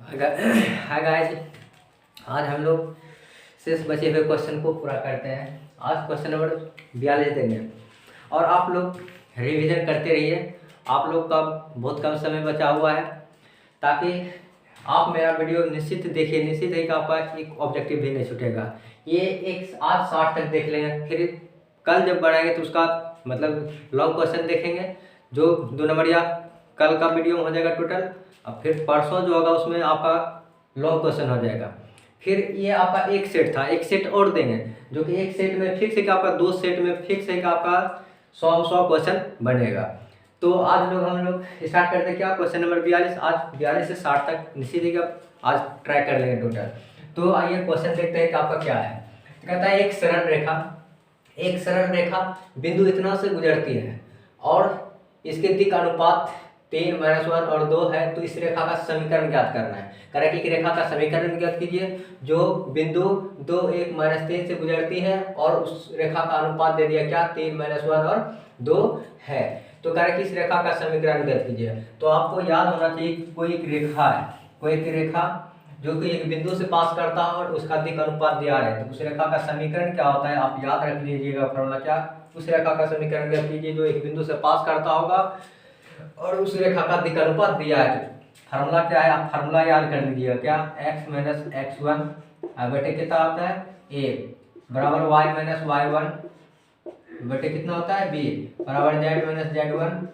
Hi guys, आज हम लोग शेष बचे हुए क्वेश्चन को पूरा करते हैं। आज क्वेश्चन नंबर 42 देंगे और आप लोग रिवीजन करते रहिए। आप लोग का बहुत कम समय बचा हुआ है, ताकि आप मेरा वीडियो निश्चित देखिए। निश्चित है कि आपका एक ऑब्जेक्टिव भी नहीं छूटेगा। ये एक आज 60 तक देख लेंगे, फिर कल जब बढ़ाएंगे तो उसका मतलब लॉन्ग क्वेश्चन देखेंगे, जो 2 नंबर या कल का वीडियो हो जाएगा टोटल। अब फिर परसों जो होगा उसमें आपका लॉन्ग क्वेश्चन हो जाएगा। फिर ये आपका एक सेट था, एक सेट और देंगे, जो कि एक सेट में फिक्स है कि आपका 2 सेट में फिक्स है कि आपका 100 क्वेश्चन बनेगा। तो आज हम लोग स्टार्ट करते हैं क्या, क्वेश्चन नंबर 42। आज 42 से 60 तक निश्चित ही आज ट्राई कर लेंगे टोटल। तो आइए क्वेश्चन देखते हैं कि आपका क्या है। तो कहता है एक सरल रेखा बिंदु इतना से गुजरती है और इसके दिक् अनुपात 3, -1 और 2 है, तो इस रेखा का समीकरण ज्ञात करना है। कह रहा है कि रेखा का समीकरण ज्ञात कीजिए जो बिंदु 2, 1, -3 से गुजरती है और उस रेखा का अनुपात दे दिया क्या, 3, -1 और 2 है। तो कह रहा है कि इस रेखा का समीकरण ज्ञात कीजिए। तो आपको याद होना चाहिए कि कोई एक रेखा है, कोई एक रेखा जो कि एक बिंदु से पास करता है और उसका दिक् अनुपात दिया है, तो उस रेखा का समीकरण क्या होता है आप याद रख लीजिएगा। फॉर्मूला क्या, उस रेखा का समीकरण ज्ञात कीजिए जो एक बिंदु से पास करता होगा और उस रेखा का दिक् अनुपात दिया है। फार्मूला क्या है, आप फार्मूला याद कर लीजिएगा क्या, x - x1 बटे कितना आता है a बराबर y - y1 बटे कितना होता है b बराबर z - z1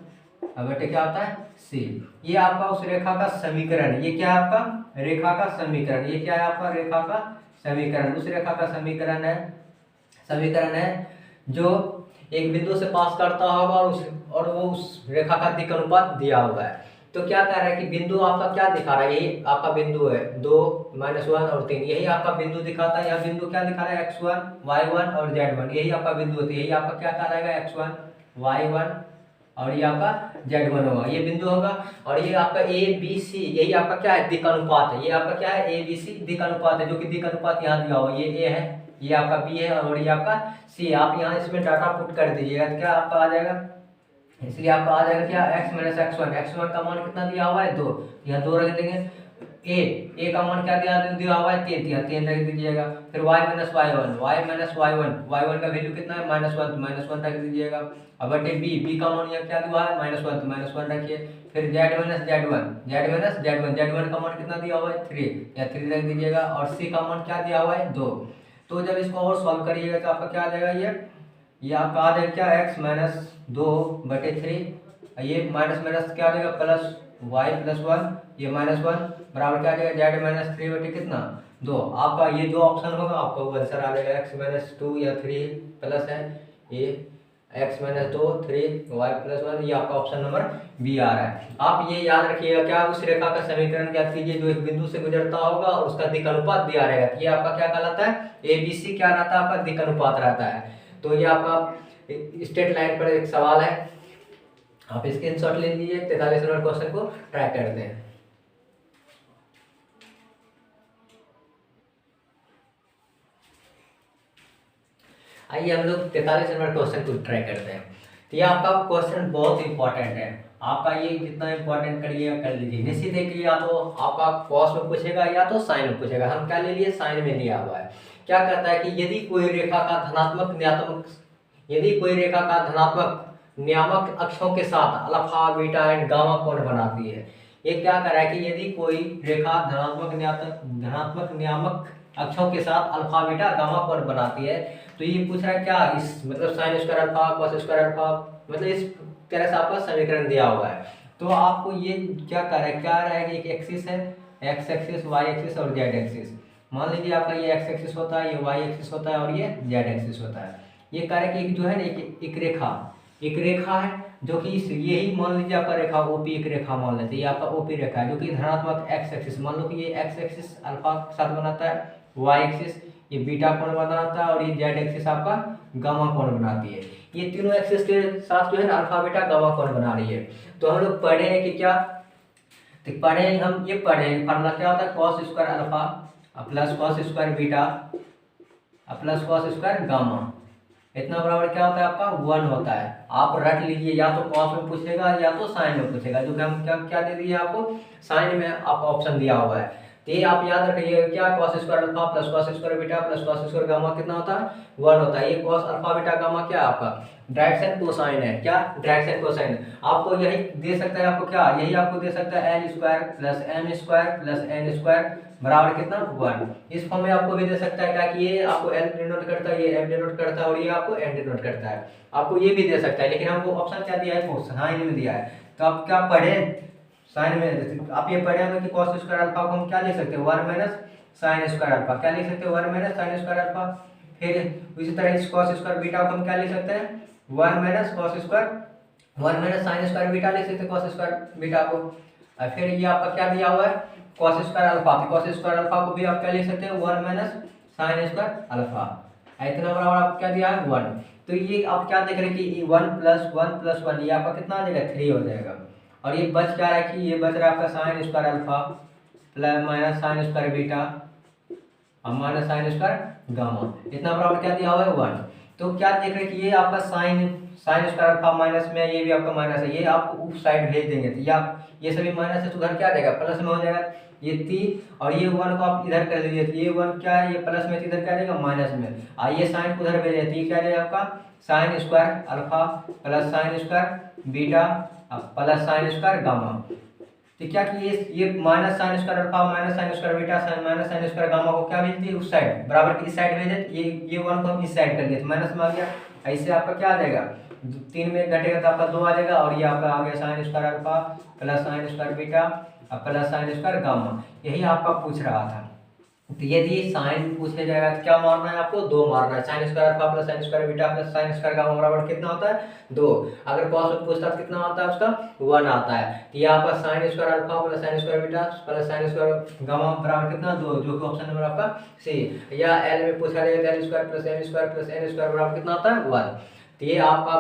बटे क्या होता है c। ये आपका उस रेखा का समीकरण, ये क्या है आपका रेखा का समीकरण, ये क्या है आपका रेखा का समीकरण। उस रेखा का समीकरण है जो एक बिंदु से पास करता होगा और वो उस रेखा का दिक् अनुपात दिया हुआ है। तो क्या कह रहा है कि बिंदु आपका क्या दिखा रहा है, यही आपका बिंदु है 2, -1 और 3, यही आपका बिंदु दिखाता है। यह बिंदु क्या दिखा रहा है, x1, y1 और z1, यही आपका बिंदु होती है। यही आपका क्या कहलाएगा, x1, y1 और ये आपका z1 होगा, ये बिंदु होगा। और ये आपका a b c, यही आपका क्या है, दिक् अनुपात है। ये आपका क्या है, a b c दिक् अनुपात है, जो कि दिक् अनुपात यहाँ दिया हुआ, ये a है, ये आपका b है और ये आपका c। आप यहाँ इसमें डाटा पुट कर दीजिएगा तो क्या आपका आ जाएगा, इसलिए आपका आ जाएगा क्या, x - x1 का मान कितना दिया हुआ है 2, यहाँ 2 रख देंगे। a का मान क्या दिया हुआ है 3, यहाँ 3 रख दीजिएगा। फिर y - y1 का वैल्यू कितना है -1, तो -1 रख दीजिएगा। अब बटे b का मान यहाँ क्या दिया है -1, तो -1 रखिए। फिर z का मान कितना दिया हुआ है 3, या 3 रख दीजिएगा। और c का मान क्या दिया हुआ है 2। तो जब इसको और सॉल्व करिएगा तो आपका क्या आ जाएगा, ये आपका आ जाएगा क्या, x - 2 बटे 3, ये माइनस क्या आ जाएगा प्लस y + 1, ये -1 बराबर क्या आ जाएगा z - 3 बटे कितना 2। आपका ये जो ऑप्शन होगा आपका वो आंसर आ जाएगा, x - 2 या 3 प्लस है, ये x - 2 3 y + 1, ये आपका ऑप्शन नंबर बी आ रहा है। आप ये याद रखिएगा क्या, उस रेखा का समीकरण ज्ञात कीजिए जो एक बिंदु से गुजरता होगा और उसका दिक् अनुपात दिया रहेगा। ये आपका क्या कहलाता है, ABC क्या रहता है, आपका दिक् अनुपात रहता है। तो ये आपका स्ट्रेट लाइन पर एक सवाल है, आप स्क्रीनशॉट ले लीजिए। 43 नंबर क्वेश्चन को ट्राई करते हैं। आइए हम लोग 43 नंबर क्वेश्चन को ट्राई करते हैं। तो ये आपका क्वेश्चन बहुत इंपॉर्टेंट है, आपका ये जितना इंपॉर्टेंट करिएगा कर लीजिए। निश्चित है कि या तो आपका कॉस में पूछेगा या तो साइन में पूछेगा। हम क्या ले लिए, साइन में लिया हुआ है। क्या कहता है कि यदि कोई रेखा का धनात्मक नियामक अक्षों के साथ अल्फा, बीटा एंड गामा कोण बनाती है। ये क्या कर रहा है कि यदि कोई रेखा धनात्मक नियामक अक्षों के साथ अल्फा, बीटा, गामा कोण बनाती है, तो ये पूछ रहा है क्या, इस मतलब sine square alpha, cos square alpha, मतलब इस तरह से आपका समीकरण दिया हुआ है। तो आपको ये क्या कर रहा है, क्या रहा है कि एक एक्सिस है, एक्स एक्सिस, वाई एक्सिस और जेड एक्सिस। मान लीजिए आपका ये एक्स एक्सिस होता है, ये वाई एक्सिस होता है और ये जेड एक्सिस होता है। ये कह रहा है कि एक जो है ना एक रेखा है जो कि यही मान लीजिए आपका रेखा ओपी, एक रेखा मान लेते हैं, ये आपका ओपी रेखा है जो कि धनात्मक एक्स एक्सिस, मान लो कि ये एक्स एक्सिस अल्फा के साथ बनाता है, वाई एक्सिस ये बीटा कोण बनाता है और ये जेड एक्सिस आपका गामा कोण बनाती है। ये तीनों एक्सिस के साथ जो है ना अल्फा, बीटा, गामा कोण बना रही है। तो हम लोग पढ़े हैं कि क्या, तो पढ़े हैं हम ये पढ़े हैं फॉर्मूला क्या होता है, cos square alpha plus cos square beta plus cos square gamma. इतना बराबर क्या होता है आपका 1 होता है। आप रट लीजिए, या तो कॉस में पूछेगा या तो साइन में पूछेगा, जो कि हम क्या क्या दे दिए आपको, साइन में आपको ऑप्शन दिया हुआ है। तो ये आप याद रखिएगा, क्या cos square alpha plus cos square beta plus cos square gamma कितना होता है 1 होता है। ये कॉस अल्फा बीटा गामा क्या है आपका डायरेक्शन कोसाइन है, क्या डायरेक्शन कोसाइन। आपको यही दे सकता है, आपको क्या यही आपको दे सकता है L square plus M square plus N square बराबर कितना 1। इस फॉर्म में आपको भी दे सकता है क्या कि ये आपको एल डिनोट करता है, ये एम डिनोट करता है और ये आपको एन डिनोट करता है। आपको ये भी दे सकता है, लेकिन हमको ऑप्शन क्या दिया है साइन में दिया है। तो आप क्या पढ़े साइन में, आप ये पढ़े होंगे कि कॉस स्क्वायर अल्फा को हम क्या लिख सकते हैं 1 माइनस साइन स्क्वायर अल्फा, क्या लिख सकते हैं 1 माइनस साइन स्क्वायर अल्फा। फिर इसी तरह इस कॉस स्क्वायर बीटा को हम क्या लिख सकते हैं 1 minus cos square 1 minus sine square beta लिख सकते हैं कॉस स्क्वायर बीटा को। और फिर ये आपका क्या दिया हुआ है cos square alpha, cos square alpha को भी आप क्या लिख सकते हैं 1 माइनस साइन स्क्वायर अल्फा। इतना बराबर आपको क्या दिया है 1। तो ये आप क्या देख रहे हैं कि 1 प्लस 1 प्लस 1 ये आपका कितना आ जाएगा 3 हो जाएगा। और ये बच क्या रहा है कि ये बच रहा है आपका sine square alpha plus minus sine square beta और माइनस साइन स्क्वायर गामा। इतना बराबर क्या दिया हुआ है 1। तो क्या देख रहे हैं कि ये आपका साइन स्क्वायर अल्फा माइनस में, ये भी आपका माइनस है, ये आपको उस साइड भेज देंगे। तो या ये सभी माइनस है तो उधर क्या आ जाएगा प्लस में हो जाएगा ये 3, और ये 1 को आप इधर कर दीजिए तो ये 1 क्या है ये प्लस में, इधर क्या आ जाएगा माइनस में। और ये साइन को उधर भेज देते ये क्या आ जाएगा आपका sine square alpha plus sine square beta plus sine square gamma. तो क्या कि ये minus sine square alpha minus sine square beta minus sine square gamma को क्या भेजती है उस साइड बराबर की इस साइड भेजे। ये 1 को हम इस साइड कर दिए तो माइनस में आ गया। ऐसे आपका क्या आ जाएगा 3 में घटेगा तो आपका 2 आ जाएगा, और ये आपका आ गया sine square alpha plus sine square beta plus sine square gamma. यही आपका पूछ रहा था। तो यदि साइन पूछे जाएगा तो क्या मारना है आपको 2 मारना है। Sine square alpha plus sine square beta plus sine square gamma बराबर कितना होता है 2। अगर कॉस में पूछता तो कितना आता है उसका 1 आता है। तो ये आपका sine square alpha plus sine square beta plus sine square gamma बराबर कितना 2, जो कि ऑप्शन नंबर आपका सी। या एल में पूछा जाएगा L square plus M square plus N square बराबर कितना होता है 1। तो ये आपका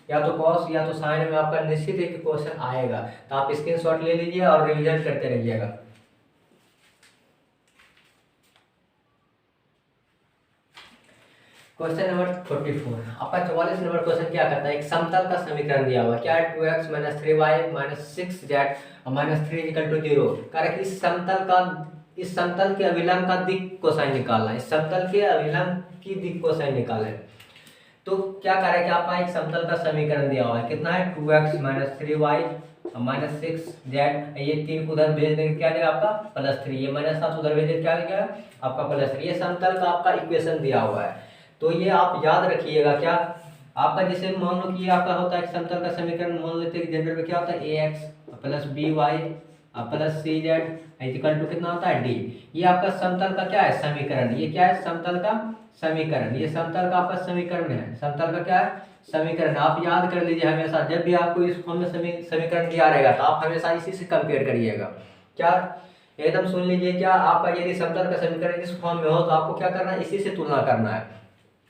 या तो कॉस या तो साइन में आपका निश्चित एक क्वेश्चन आएगा। तो आप स्क्रीनशॉट ले लीजिए और रिवीजन करते रहिएगा। क्वेश्चन नंबर 44 आपका 44 नंबर क्वेश्चन क्या करता है, एक समतल का समीकरण दिया हुआ क्या है 2x minus 3y minus 6z minus 3 equal to 0। कारण इस समतल के अभिलंब का दिक् कोसाइन निकालना है। इस समतल के अभिलंब की दिक् कोसाइन निकालना है। तो क्या करें कि आपका एक समतल का समीकरण दिया हुआ है कितना है 2x minus 3y minus 6z, ये 3 को उधर भेज देंगे क्या देगा आपका प्लस 3, ये माइनस 7 उधर भेज देंगे क्या देगा आपका प्लस 3। ये समतल का आपका इक्वेशन दिया हुआ है। तो ये आप याद रखिएगा क्या आपका, जैसे मान लो कि आपका होता है समतल का समीकरण, मान लेते हैं जनरल में क्या होता है ax plus by plus cz equal to कितना होता है d। ये आपका समतल का क्या है समीकरण, ये क्या है समतल का समीकरण, ये समतल का आपका समीकरण है। समतल का क्या है समीकरण, आप याद कर लीजिए हमेशा जब भी आपको इस फॉर्म में समीकरण दिया रहेगा तो आप हमेशा इसी से कंपेयर करिएगा। क्या एकदम सुन लीजिए, क्या आपका यदि समतल का समीकरण इस फॉर्म में हो तो आपको क्या करना है इसी से तुलना करना है।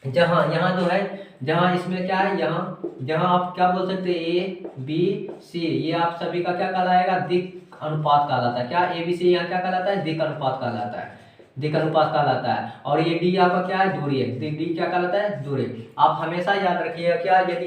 जहाँ यहाँ जो है जहाँ इसमें क्या है जहाँ आप क्या बोल सकते हैं ए बी सी, ये आप सभी का क्या कहलाएगा दिक् अनुपात कहलाता है। क्या ए बी सी यहाँ क्या कहलाता है दिक् अनुपात कहलाता है, दिक् अनुपात कहलाता है। और ये डी आपका क्या है दूरी है, डी क्या कहलाता है दूरी। आप हमेशा याद रखिएगा क्या यदि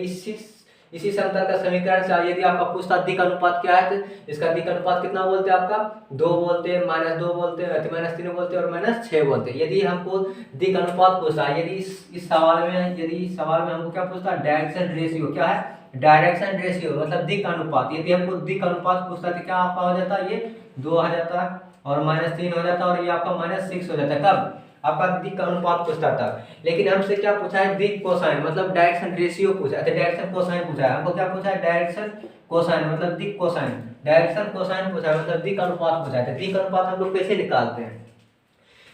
इसी समतल का समीकरण से यदि आपका पूछता दिक् अनुपात क्या है तो इसका दिक् अनुपात कितना बोलते हैं आपका 2 बोलते हैं, -2 बोलते हैं, -3 बोलते हैं और -6 बोलते हैं। यदि हमको दिक् अनुपात पूछता है, यदि इस सवाल में हमको क्या पूछता है डायरेक्शन रेशियो, क्या है डायरेक्शन रेशियो मतलब दिक् अनुपात। यदि हमको दिक् अनुपात पूछता है तो क्या आपका हो जाता है ये 2 आ जाता है और -3 हो जाता है और ये आपका -6 हो जाता है। कब आपका दिक् अनुपात पूछता था। लेकिन हमसे क्या पूछा है दिक् कोसाइन मतलब डायरेक्शन रेशियो पूछा है, डायरेक्शन कोसाइन पूछा है। हमको क्या पूछा है डायरेक्शन कोसाइन मतलब दिक् कोसाइन, डायरेक्शन कोसाइन पूछा है मतलब दिक् अनुपात पूछा है। दिक् अनुपात हम लोग कैसे निकालते हैं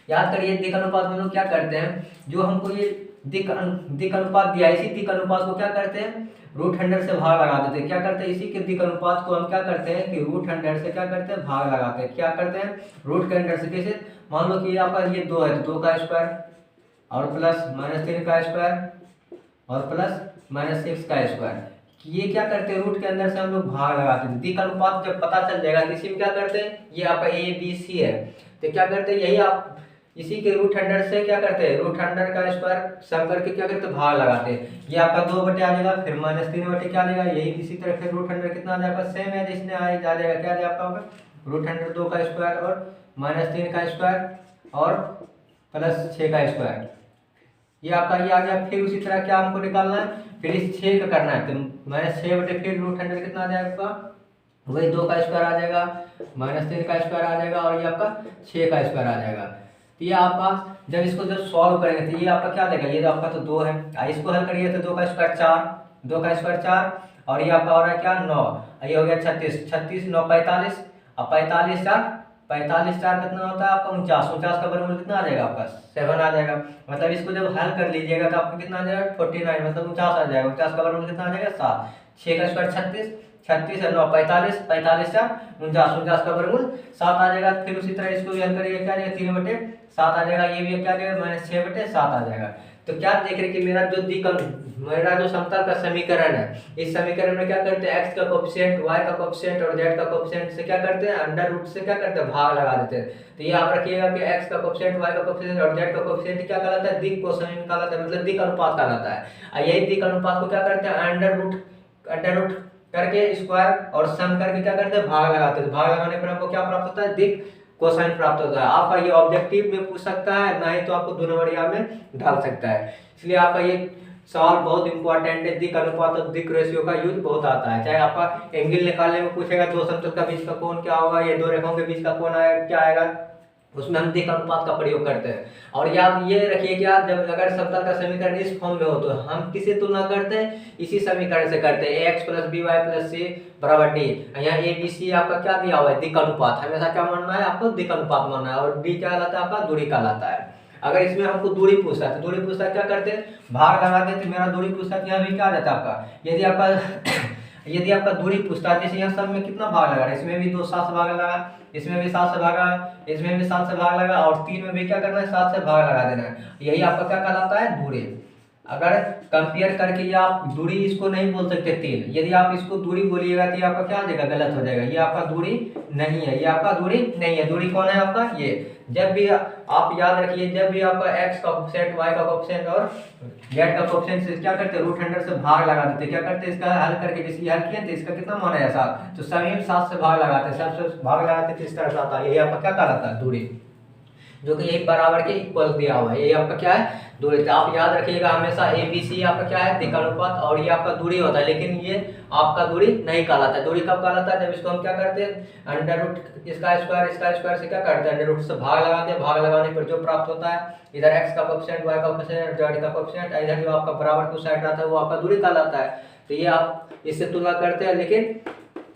याद करिए, दिक् अनुपात हम लोग क्या करते हैं, जो हमको ये दिक् अनुपात दिया है इसी दिक् अनुपात को क्या करते हैं √100 से भाग लगा देते हैं। क्या करते हैं इसी के दिक् अनुपात को हम क्या करते हैं कि √100 से क्या करते हैं भाग लगाते हैं। क्या करते हैं √100 से, कैसे मान लो कि आपका ये 2 है तो 2 का स्क्वायर और प्लस -3 का स्क्वायर और प्लस -6 का स्क्वायर, ये क्या करते हैं रूट के अंदर से हम लोग भाग लगाते हैं। दिक् अनुपात जब पता चल जाएगा तो इसी में क्या करते हैं ये आपका ए बी सी है तो क्या करते हैं यही आप इसी के रूट अंडर से क्या करते हैं, रूट अंडर का स्क्वायर सम करके क्या करते हैं, भाग लगाते हैं। ये आपका 2 बटे आ जाएगा, फिर -3 बटे क्या आ जाएगा, यही इसी तरह फिर रूट अंडर कितना आ जाएगा, सेम है जिसने आ जाएगा, क्या आ जाएगा आपका होगा रूट अंडर 2 का स्क्वायर और -3 का स्क्वायर और +6 का स्क्वायर। ये आपका ये आ गया। फिर उसी तरह क्या हमको निकालना है, फिर इस 6 का करना है, तो -6 बटे फिर रूट अंडर कितना आ जाएगा आपका, वही 2 का स्क्वायर आ जाएगा, -3 का स्क्वायर आ जाएगा और ये आपका 6 का स्क्वायर आ जाएगा। तो ये आपका जब इसको जब सॉल्व करेंगे तो ये आपका क्या देगा, ये जो आपका तो 2 है, इसको हल करिए तो 2 का स्क्वायर 4, 2 का स्क्वायर 4 और ये आपका हो रहा है क्या 9, ये हो गया 36, 36 9 45 और 45 4 कितना होता है आपका 49, 49 का वर्गमूल कितना आ जाएगा आपका 7 आ जाएगा। मतलब इसको जब हल कर लीजिएगा तो आपको कितना आ जाएगा 49, मतलब 49 आ जाएगा। 49 का वर्गमूल कितना आ जाएगा 7, 6 का स्क्वायर 36, 36 है 9 45, 45 4 49, 49 का वर्गमूल 7 आ जाएगा। फिर उसी तरह इसको भी हल करिएगा, क्या आ जाएगा 3 बटे 7 आ जाएगा, ये भी क्या आ जाएगा -6 बटे 7 आ जाएगा। तो क्या देख रहे कि मेरा जो समतल का समीकरण है, इस समीकरण में क्या करते हैं, x का कोएफिशिएंट, y का कोएफिशिएंट और z का कोएफिशिएंट से क्या करते हैं, अंडर रूट से क्या करते हैं, भाग लगा देते हैं। तो ये आप रखिएगा कि x का कोएफिशिएंट, y का कोएफिशिएंट और z का कोएफिशिएंट क्या कहलाता है, दिक् कोसाइन कहलाता है, मतलब दिक् अनुपात कहलाता है। और यही दिक् अनुपात को क्या करते हैं, अंडर रूट करके स्क्वायर और सम करके क्या करते हैं, भाग लगाते हैं। भाग लगाने पर हमको क्या प्राप्त होता है, दिक् कोसाइन प्राप्त होता है। आपका ये ऑब्जेक्टिव में पूछ सकता है, ना ही तो आपको 2 नंबरिया में डाल सकता है। इसलिए आपका ये सवाल बहुत इंपॉर्टेंट है। दिक् अनुपात और दिक् रेशियो का यूज बहुत आता है। चाहे आपका एंगल निकालने में पूछेगा, 2 समतल का बीच का कोण क्या होगा, ये 2 रेखाओं के बीच का कोण क्या आएगा, उसमें हम दिक् अनुपात का प्रयोग करते हैं। और ये रखिए कि आप जब अगर समतल का समीकरण इस फॉर्म में हो तो हम किसे तुलना करते हैं, इसी समीकरण से करते हैं, ax + by + c = d। यहाँ a b c आपका क्या दिया हुआ है, दिक् अनुपात। हमेशा क्या मानना है आपको, दिक् अनुपात मानना है। और d क्या कहलाता है आपका, दूरी कहलाता है। अगर इसमें हमको दूरी पूछता है तो दूरी पूछता है क्या करते हैं, भाग लगा देते। मेरा दूरी पूछता है, यहाँ भी क्या आ जाता है आपका, यदि आपका दूरी पूछता है, जैसे यहाँ सब में कितना भाग लगा, इसमें भी 7 से भाग लगा, इसमें भी 7 से भागा, इसमें भी 7 से भाग लगा और 3 में भी क्या करना है, 7 से भाग लगा देना है। यही आपका क्या कहलाता है, दूरी। अगर कंपेयर करके ये आप दूरी इसको नहीं बोल सकते 3, यदि आप इसको दूरी बोलिएगा तो ये आपका क्या आ जाएगा, गलत हो जाएगा। ये आपका दूरी नहीं है, ये आपका दूरी नहीं है। दूरी कौन है आपका, ये। जब भी आप याद रखिए, जब भी आपका x का कोएफिशिएंट, y का कोएफिशिएंट और z का कोएफिशिएंट से क्या करते हैं, रूट अंडर से भाग लगा देते। क्या करते हैं, इसका हल करके जिसकी हल किए थे, इसका कितना मान है 7, तो सभी 7 से भाग लगाते हैं, 7 से भाग लगाते तो इस तरह से आता है। यही आपका क्या कहलाता है, दूरी, जो कि एक बराबर के इक्वल दिया हुआ है। ये आपका क्या है, दूरी। तो आप याद रखिएगा हमेशा ABC आपका क्या है, दिक् अनुपात, और ये आपका दूरी होता है। लेकिन ये आपका दूरी नहीं कहलाता है। दूरी कब कहलाता है, जब इसको हम क्या करते हैं, अंडर रूट इसका स्क्वायर से क्या करते हैं, अंडर रूट से भाग लगाते हैं। भाग लगाने पर जो प्राप्त होता है, इधर x का कोएफिशिएंट, y का कोएफिशिएंट, z का कोएफिशिएंट, इधर जो आपका बराबर टू साइड रहता है वो आपका दूरी कहलाता है। तो ये आप इससे तुलना करते हैं, लेकिन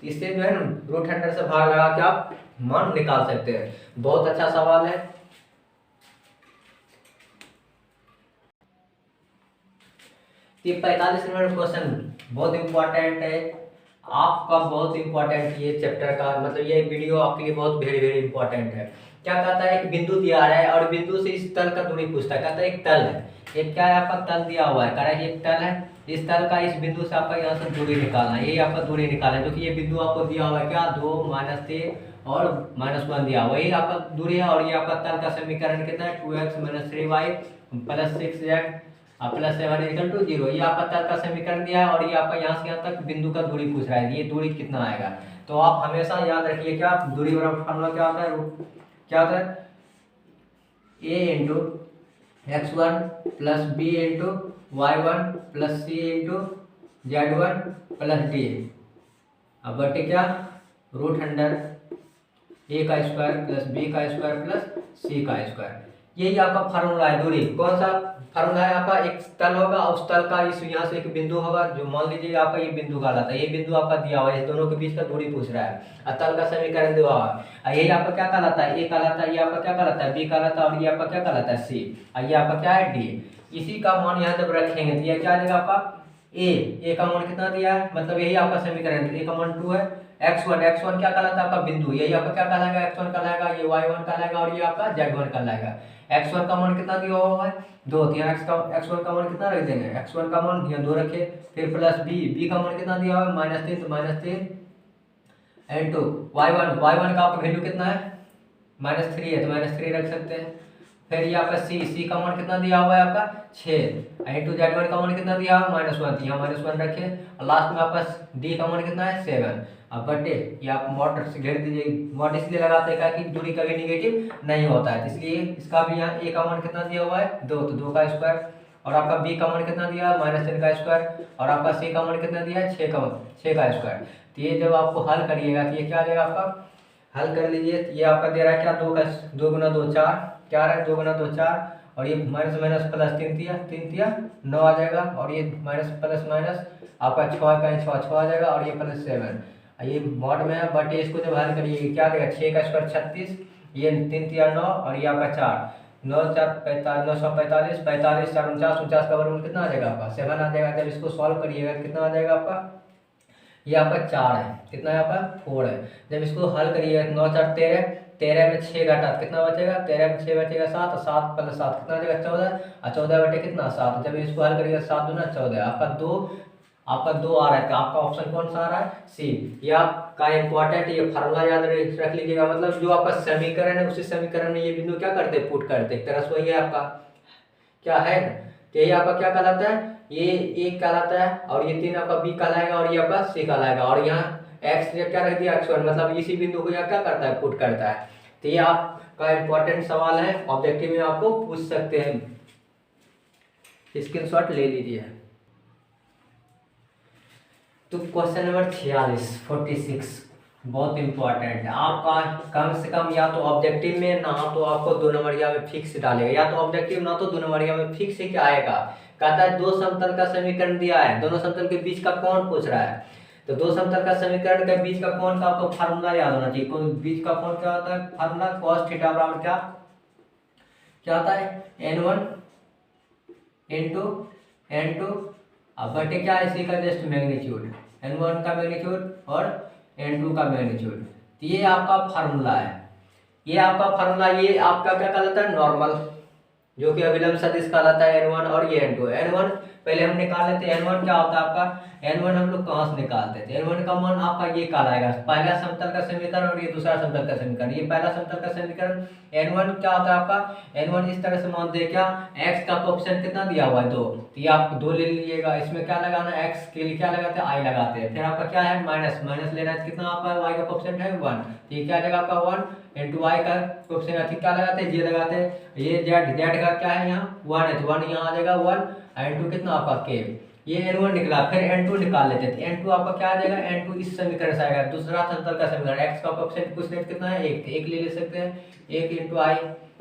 इससे जो है ना रूट अंडर से भाग लगा के आप मान निकाल सकते हैं। बहुत अच्छा सवाल है। ये 45 नंबर क्वेश्चन बहुत इंपॉर्टेंट है आपका, बहुत इंपॉर्टेंट ये चैप्टर का, मतलब ये वीडियो आपके लिए बहुत वेरी वेरी इंपॉर्टेंट है। क्या कहता है, एक बिंदु दिया है और बिंदु से इस तल का दूरी पूछता है। कहता है एक तल है, एक क्या है आपका तल दिया हुआ है, कह रहा है एक तल है, इस तल का इस बिंदु से आपका यहाँ से दूरी निकालना है। यही आपका दूरी निकालना है, जो कि ये बिंदु आपको दिया हुआ है क्या, 2 -3 और -1 दिया हुआ, यही आपका दूरी है। और ये आपका तल का समीकरण कितना है, 2x - 3y + 6z + 7 = 0। ये आपका तल का समीकरण दिया है और ये आपका यहाँ से यहाँ तक बिंदु का दूरी पूछ रहा है, ये दूरी कितना आएगा। तो आप हमेशा याद रखिए क्या, दूरी बराबर फॉर्मूला क्या होता है, क्या होता है, a × x1 + b × y1 + c × z1 + d, अब बटे क्या, रूट अंडर a का स्क्वायर + b का स्क्वायर + c का स्क्वायर। यही आपका फार्मूला है दूरी। कौन सा फार्मूला है आपका, एक तल होगा, उस तल का इस यहाँ से एक बिंदु होगा, जो मान लीजिए आपका ये बिंदु कहलाता है, ये बिंदु आपका दिया हुआ है, इस दोनों के बीच का दूरी पूछ रहा है, तल का समीकरण दिया हुआ है। यही आपका क्या कहलाता है, ए कहलाता है, ये आपका क्या कहलाता है, बी कहलाता है, और ये आपका क्या कहलाता है, सी, और ये आपका क्या है, डी। इसी का मान यहाँ जब रखेंगे तो ये क्या आ जाएगा आपका, ए का मान कितना दिया है, मतलब यही आपका समीकरण, ए का मान 2 है। x1 क्या कहलाता है आपका बिंदु, यही आपका क्या कहलाएगा, x1 कहलाएगा, ये y1 कहलाएगा और ये आपका z1 कहलाएगा। x1 का मान कितना दिया हुआ है, 2, तो यहाँ x1 का मान कितना रख देंगे, x1 का मान यहाँ 2 रखे, फिर प्लस b का मान कितना दिया हुआ है, -3, तो -3 × y1 का आपका वैल्यू कितना है, -3 है तो -3 रख सकते हैं, फिर ये आपका सी का मान कितना दिया हुआ है आपका 6, इंटू Z1 का मान कितना दिया हुआ है -1, यहाँ -1 रखे, और लास्ट में आपका डी का मान कितना है 7। अब बटे ये आप मॉड से घेर दीजिए, मॉड इसलिए लगाते हैं कि दूरी कभी निगेटिव नहीं होता है, इसलिए इसका भी यहाँ ए का मान कितना दिया हुआ है 2, तो 2 का स्क्वायर, और आपका बी का मान कितना दिया है -3 का स्क्वायर, और आपका सी का मान कितना दिया है 6 का स्क्वायर। तो ये जब आपको हल करिएगा तो ये क्या आ जाएगा आपका, हल कर लीजिए, ये आपका दे रहा है क्या 2 गुना 2 4, क्या रहा है 2 गुना 2 4, और ये माइनस माइनस प्लस 3 तिया 9 आ जाएगा, और ये माइनस प्लस माइनस आपका 6 का 6 आ जाएगा, और ये प्लस 7, ये मॉड में है बटे, इसको जब हल करिए क्या देगा 6 का स्क्वायर 36, ये 3 तिया 9, और ये आपका 4, 9 4 45, 945, 45 4 49 का वर्गमूल कितना आ जाएगा आपका 7 आ जाएगा। जब इसको सॉल्व करिएगा कितना आ जाएगा आपका, ये आपका 4 है, कितना है आपका 4 है। जब इसको हल करिएगा 9 4 13, 13 में 6 घटा कितना बचेगा, 13 में 6 बचेगा 7, 7 प्लस 7 कितना आ जाएगा 14, और 14 बटे कितना 7, जब इसको हल करिएगा 7 दूना 14, आपका 2 आ रहा है, तो आपका ऑप्शन कौन सा आ रहा है सी। ये आपका इंपॉर्टेंट ये फार्मूला याद रख लीजिएगा, मतलब जो आपका समीकरण है उसी समीकरण में ये बिंदु क्या करते हैं पुट करते हैं, एक तरह से वही है आपका क्या है ना, तो ये आपका क्या कहलाता है, ये ए कहलाता है, और ये 3 आपका बी कहलाएगा, और ये आपका सी कहलाएगा, और यहाँ एक्स क्या रख दिया x1, मतलब इसी बिंदु को यहाँ क्या करता है पुट करता है। तो ये आपका इंपॉर्टेंट सवाल है, ऑब्जेक्टिव में आपको पूछ सकते हैं, स्क्रीनशॉट ले लीजिए। तो क्वेश्चन नंबर 46 बहुत इंपॉर्टेंट है आपका, कम से कम या तो ऑब्जेक्टिव में ना तो आपको 2 नंबरिया में फिक्स डालेगा, या तो ऑब्जेक्टिव ना तो 2 नंबरिया में फिक्स ही क्या आएगा, कहता है 2 समतल का समीकरण दिया है, दोनों समतल के बीच का कोण पूछ रहा है, तो 2 समतल का समीकरण के बीच का कोण का आपको फार्मूला याद होना चाहिए। कोण बीच का कोण क्या होता है, फार्मूला cos थीटा बराबर क्या होता है n1 इंटू n2 अब बटे क्या है इसी का जस्ट मैग्नीट्यूड, n1 का मैग्नीट्यूड और n2 का मैग्नीट्यूड। तो ये आपका फार्मूला है, ये आपका फार्मूला, ये आपका क्या कहलाता है नॉर्मल, जो कि अभिलंब सदिश कहलाता है n1, और ये n2। n1 पहले हम निकाल लेते हैं, n1 क्या होता है आपका, n1 हम लोग कहाँ से निकालते थे, n1 का मान आपका ये कहलाएगा पहला समतल का समीकरण, और ये दूसरा समतल का समीकरण, ये पहला समतल का समीकरण n1 क्या होता है आपका, n1 इस तरह से मान दे क्या, x का कोएफिशिएंट कितना दिया हुआ है 2, तो ये आप 2 ले लीजिएगा, इसमें क्या लगाना है x के लिए क्या लगाते हैं i लगाते हैं, फिर आपका क्या है माइनस लेना है, कितना आपका y का कोएफिशिएंट है 1, तो ये क्या आ जाएगा आपका 1 इंटू y का कोएफिशिएंट क्या लगाते हैं j लगाते हैं, ये z का क्या है यहाँ 1 है, तो 1 यहाँ आ जाएगा 1, इंटू कितना आपका k, ये n1 निकला, फिर n2 निकाल लेते थे, n2 आपका क्या आ जाएगा, n2 इस समीकरण से आएगा, दूसरा समतल का समीकरण x का कोएफिशिएंट कुछ नहीं कितना है 1 ले ले सकते हैं, 1 इंटू आई,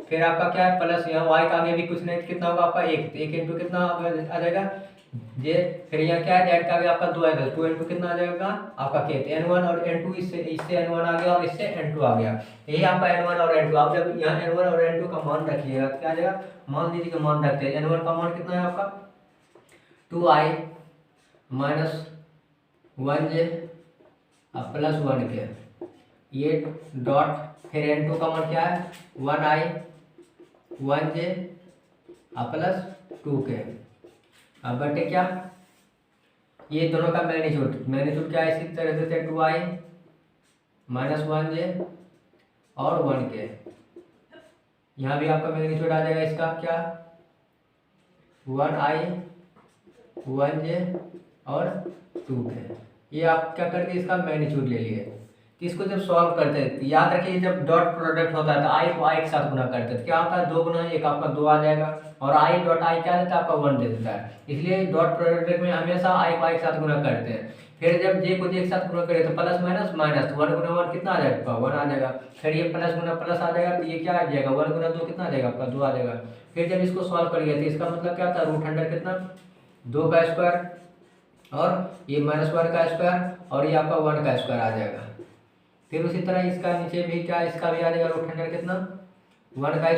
फिर आपका क्या है प्लस यहाँ y का आगे भी कुछ नहीं कितना होगा आपका 1 इंटू कितना आ जाएगा जे, फिर यहाँ क्या है z का भी आपका 2 आएगा, 2 इंटू कितना आ जाएगा आपका k, n1 और n2 इससे n1 आ गया और इससे n2 आ गया, यही आपका n1 और n2। आप जब यहाँ n1 और n2 का मान रखिएगा क्या आ जाएगा, मान लीजिए कि मान रखते हैं, n1 का मान कितना है आपका 2i minus 1j plus 1k, ये डॉट, फिर n2 का मान क्या है 1i 1j प्लस 2k, अब बटे क्या, ये दोनों का मैग्नीट्यूड क्या है इसी तरह से 2i माइनस 1j और 1k, यहाँ भी आपका मैग्नीट्यूड आ जाएगा इसका क्या 1i 1j और 2k, ये आप क्या करते इसका मैग्नीट्यूड ले लिए। तो इसको जब सॉल्व करते हैं याद रखिए जब डॉट प्रोडक्ट होता है तो आई को आई के साथ गुना करते हैं, क्या होता है 2 गुना 1 आपका 2 आ जाएगा, और आई डॉट आई क्या देता है आपका 1 दे देता है, इसलिए डॉट प्रोडक्ट में हमेशा आई को आई के साथ गुना करते हैं। फिर जब जे को जे के साथ गुना करें तो प्लस माइनस माइनस, 1 गुना 1 कितना आ जाएगा 1 आ जाएगा, फिर ये प्लस गुना प्लस आ जाएगा, तो ये क्या आ जाएगा 1 गुना 2 कितना आ जाएगा आपका 2 आ जाएगा। फिर जब इसको सॉल्व करिए तो इसका मतलब क्या था √100 कितना 2 का स्क्वायर, और ये -1 का स्क्वायर, और ये आपका 1 का स्क्वायर आ जाएगा। फिर उसी तरह इसका नीचे भी क्या इसका भी आ जाएगा √100 कितना 1 का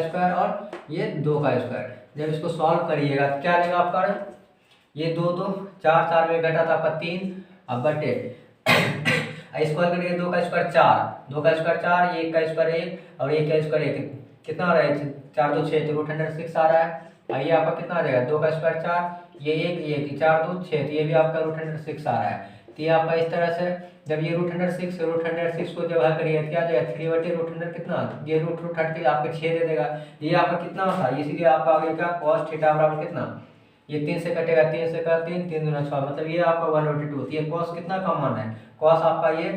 स्क्वायर और ये 2 का स्क्वायर। जब इसको सॉल्व करिएगा तो क्या आएगा आपका, ये 2 2 4 4 में घटा था आपका 3, अब बटे स्क्वायर करिए 2 का स्क्वायर 4, 2 का स्क्वायर 4, ये 1 का स्क्वायर 1 और 1 का स्क्वायर 1, कितना आ रहा है 4 2 6, तो √106 आ रहा है। ये आपका कितना आ जाएगा 2 का स्क्वायर 4, ये 1 4 2 6, तो ये भी आपका √106 आ रहा है। तो ये आपका इस तरह से जब ये √106 को जब हल करिए क्या जाएगा 3/√100 कितना, ये रूट हट के आपको 6 दे देगा। ये आपका कितना होता है, इसीलिए आपका आगे का cos थीटा बराबर कितना, ये 3 से कटेगा, 3 से का 3, 3 दूना 6, मतलब ये आपका 1/2। ये cos कितना का मान है, cos आपका ये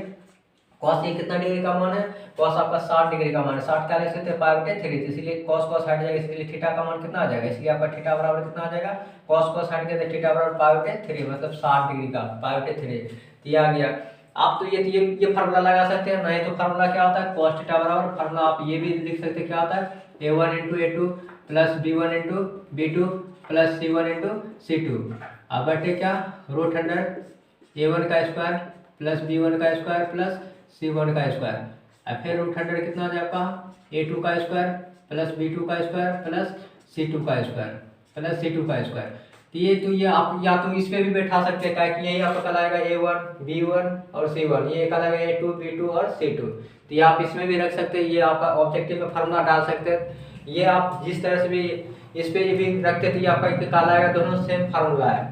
cos ये कितना डिग्री का मान है, cos आपका 60 डिग्री का मान है। 60 क्या लिख सकते हैं π/3, इसीलिए cos cos हट जाएगा, इसलिए थीटा का मान कितना आ जाएगा, इसलिए आपका थीटा बराबर कितना आ जाएगा, cos cos हट गया तो थीटा बराबर π/3, मतलब 60 डिग्री का π/3 ये आ गया। आप तो ये फार्मूला लगा सकते हैं, नहीं तो फार्मूला क्या होता है cos थीटा बराबर, फार्मूला आप ये भी लिख सकते हैं क्या होता है a1 × a2 plus b1 × b2 plus c1 × c2, अब बटे क्या √100 a1 का स्क्वायर प्लस b1 का स्क्वायर प्लस c1 का स्क्वायर, और फिर √100 कितना आ जाएगा a2 का स्क्वायर प्लस b2 का स्क्वायर प्लस c2 का स्क्वायर प्लस c2 का स्क्वायर। तो ये आप या तो इस पे भी बैठा सकते हैं, क्या कि यही आपका कहलाएगा a1 b1 और c1, ये कहलाएगा a2 b2 और c2। तो ये आप इसमें भी रख सकते हैं, ये आपका ऑब्जेक्टिव में फार्मूला डाल सकते हैं। ये आप जिस तरह से भी इस पे भी रखते थे, ये आपका कहलाएगा, दोनों सेम फार्मूला है।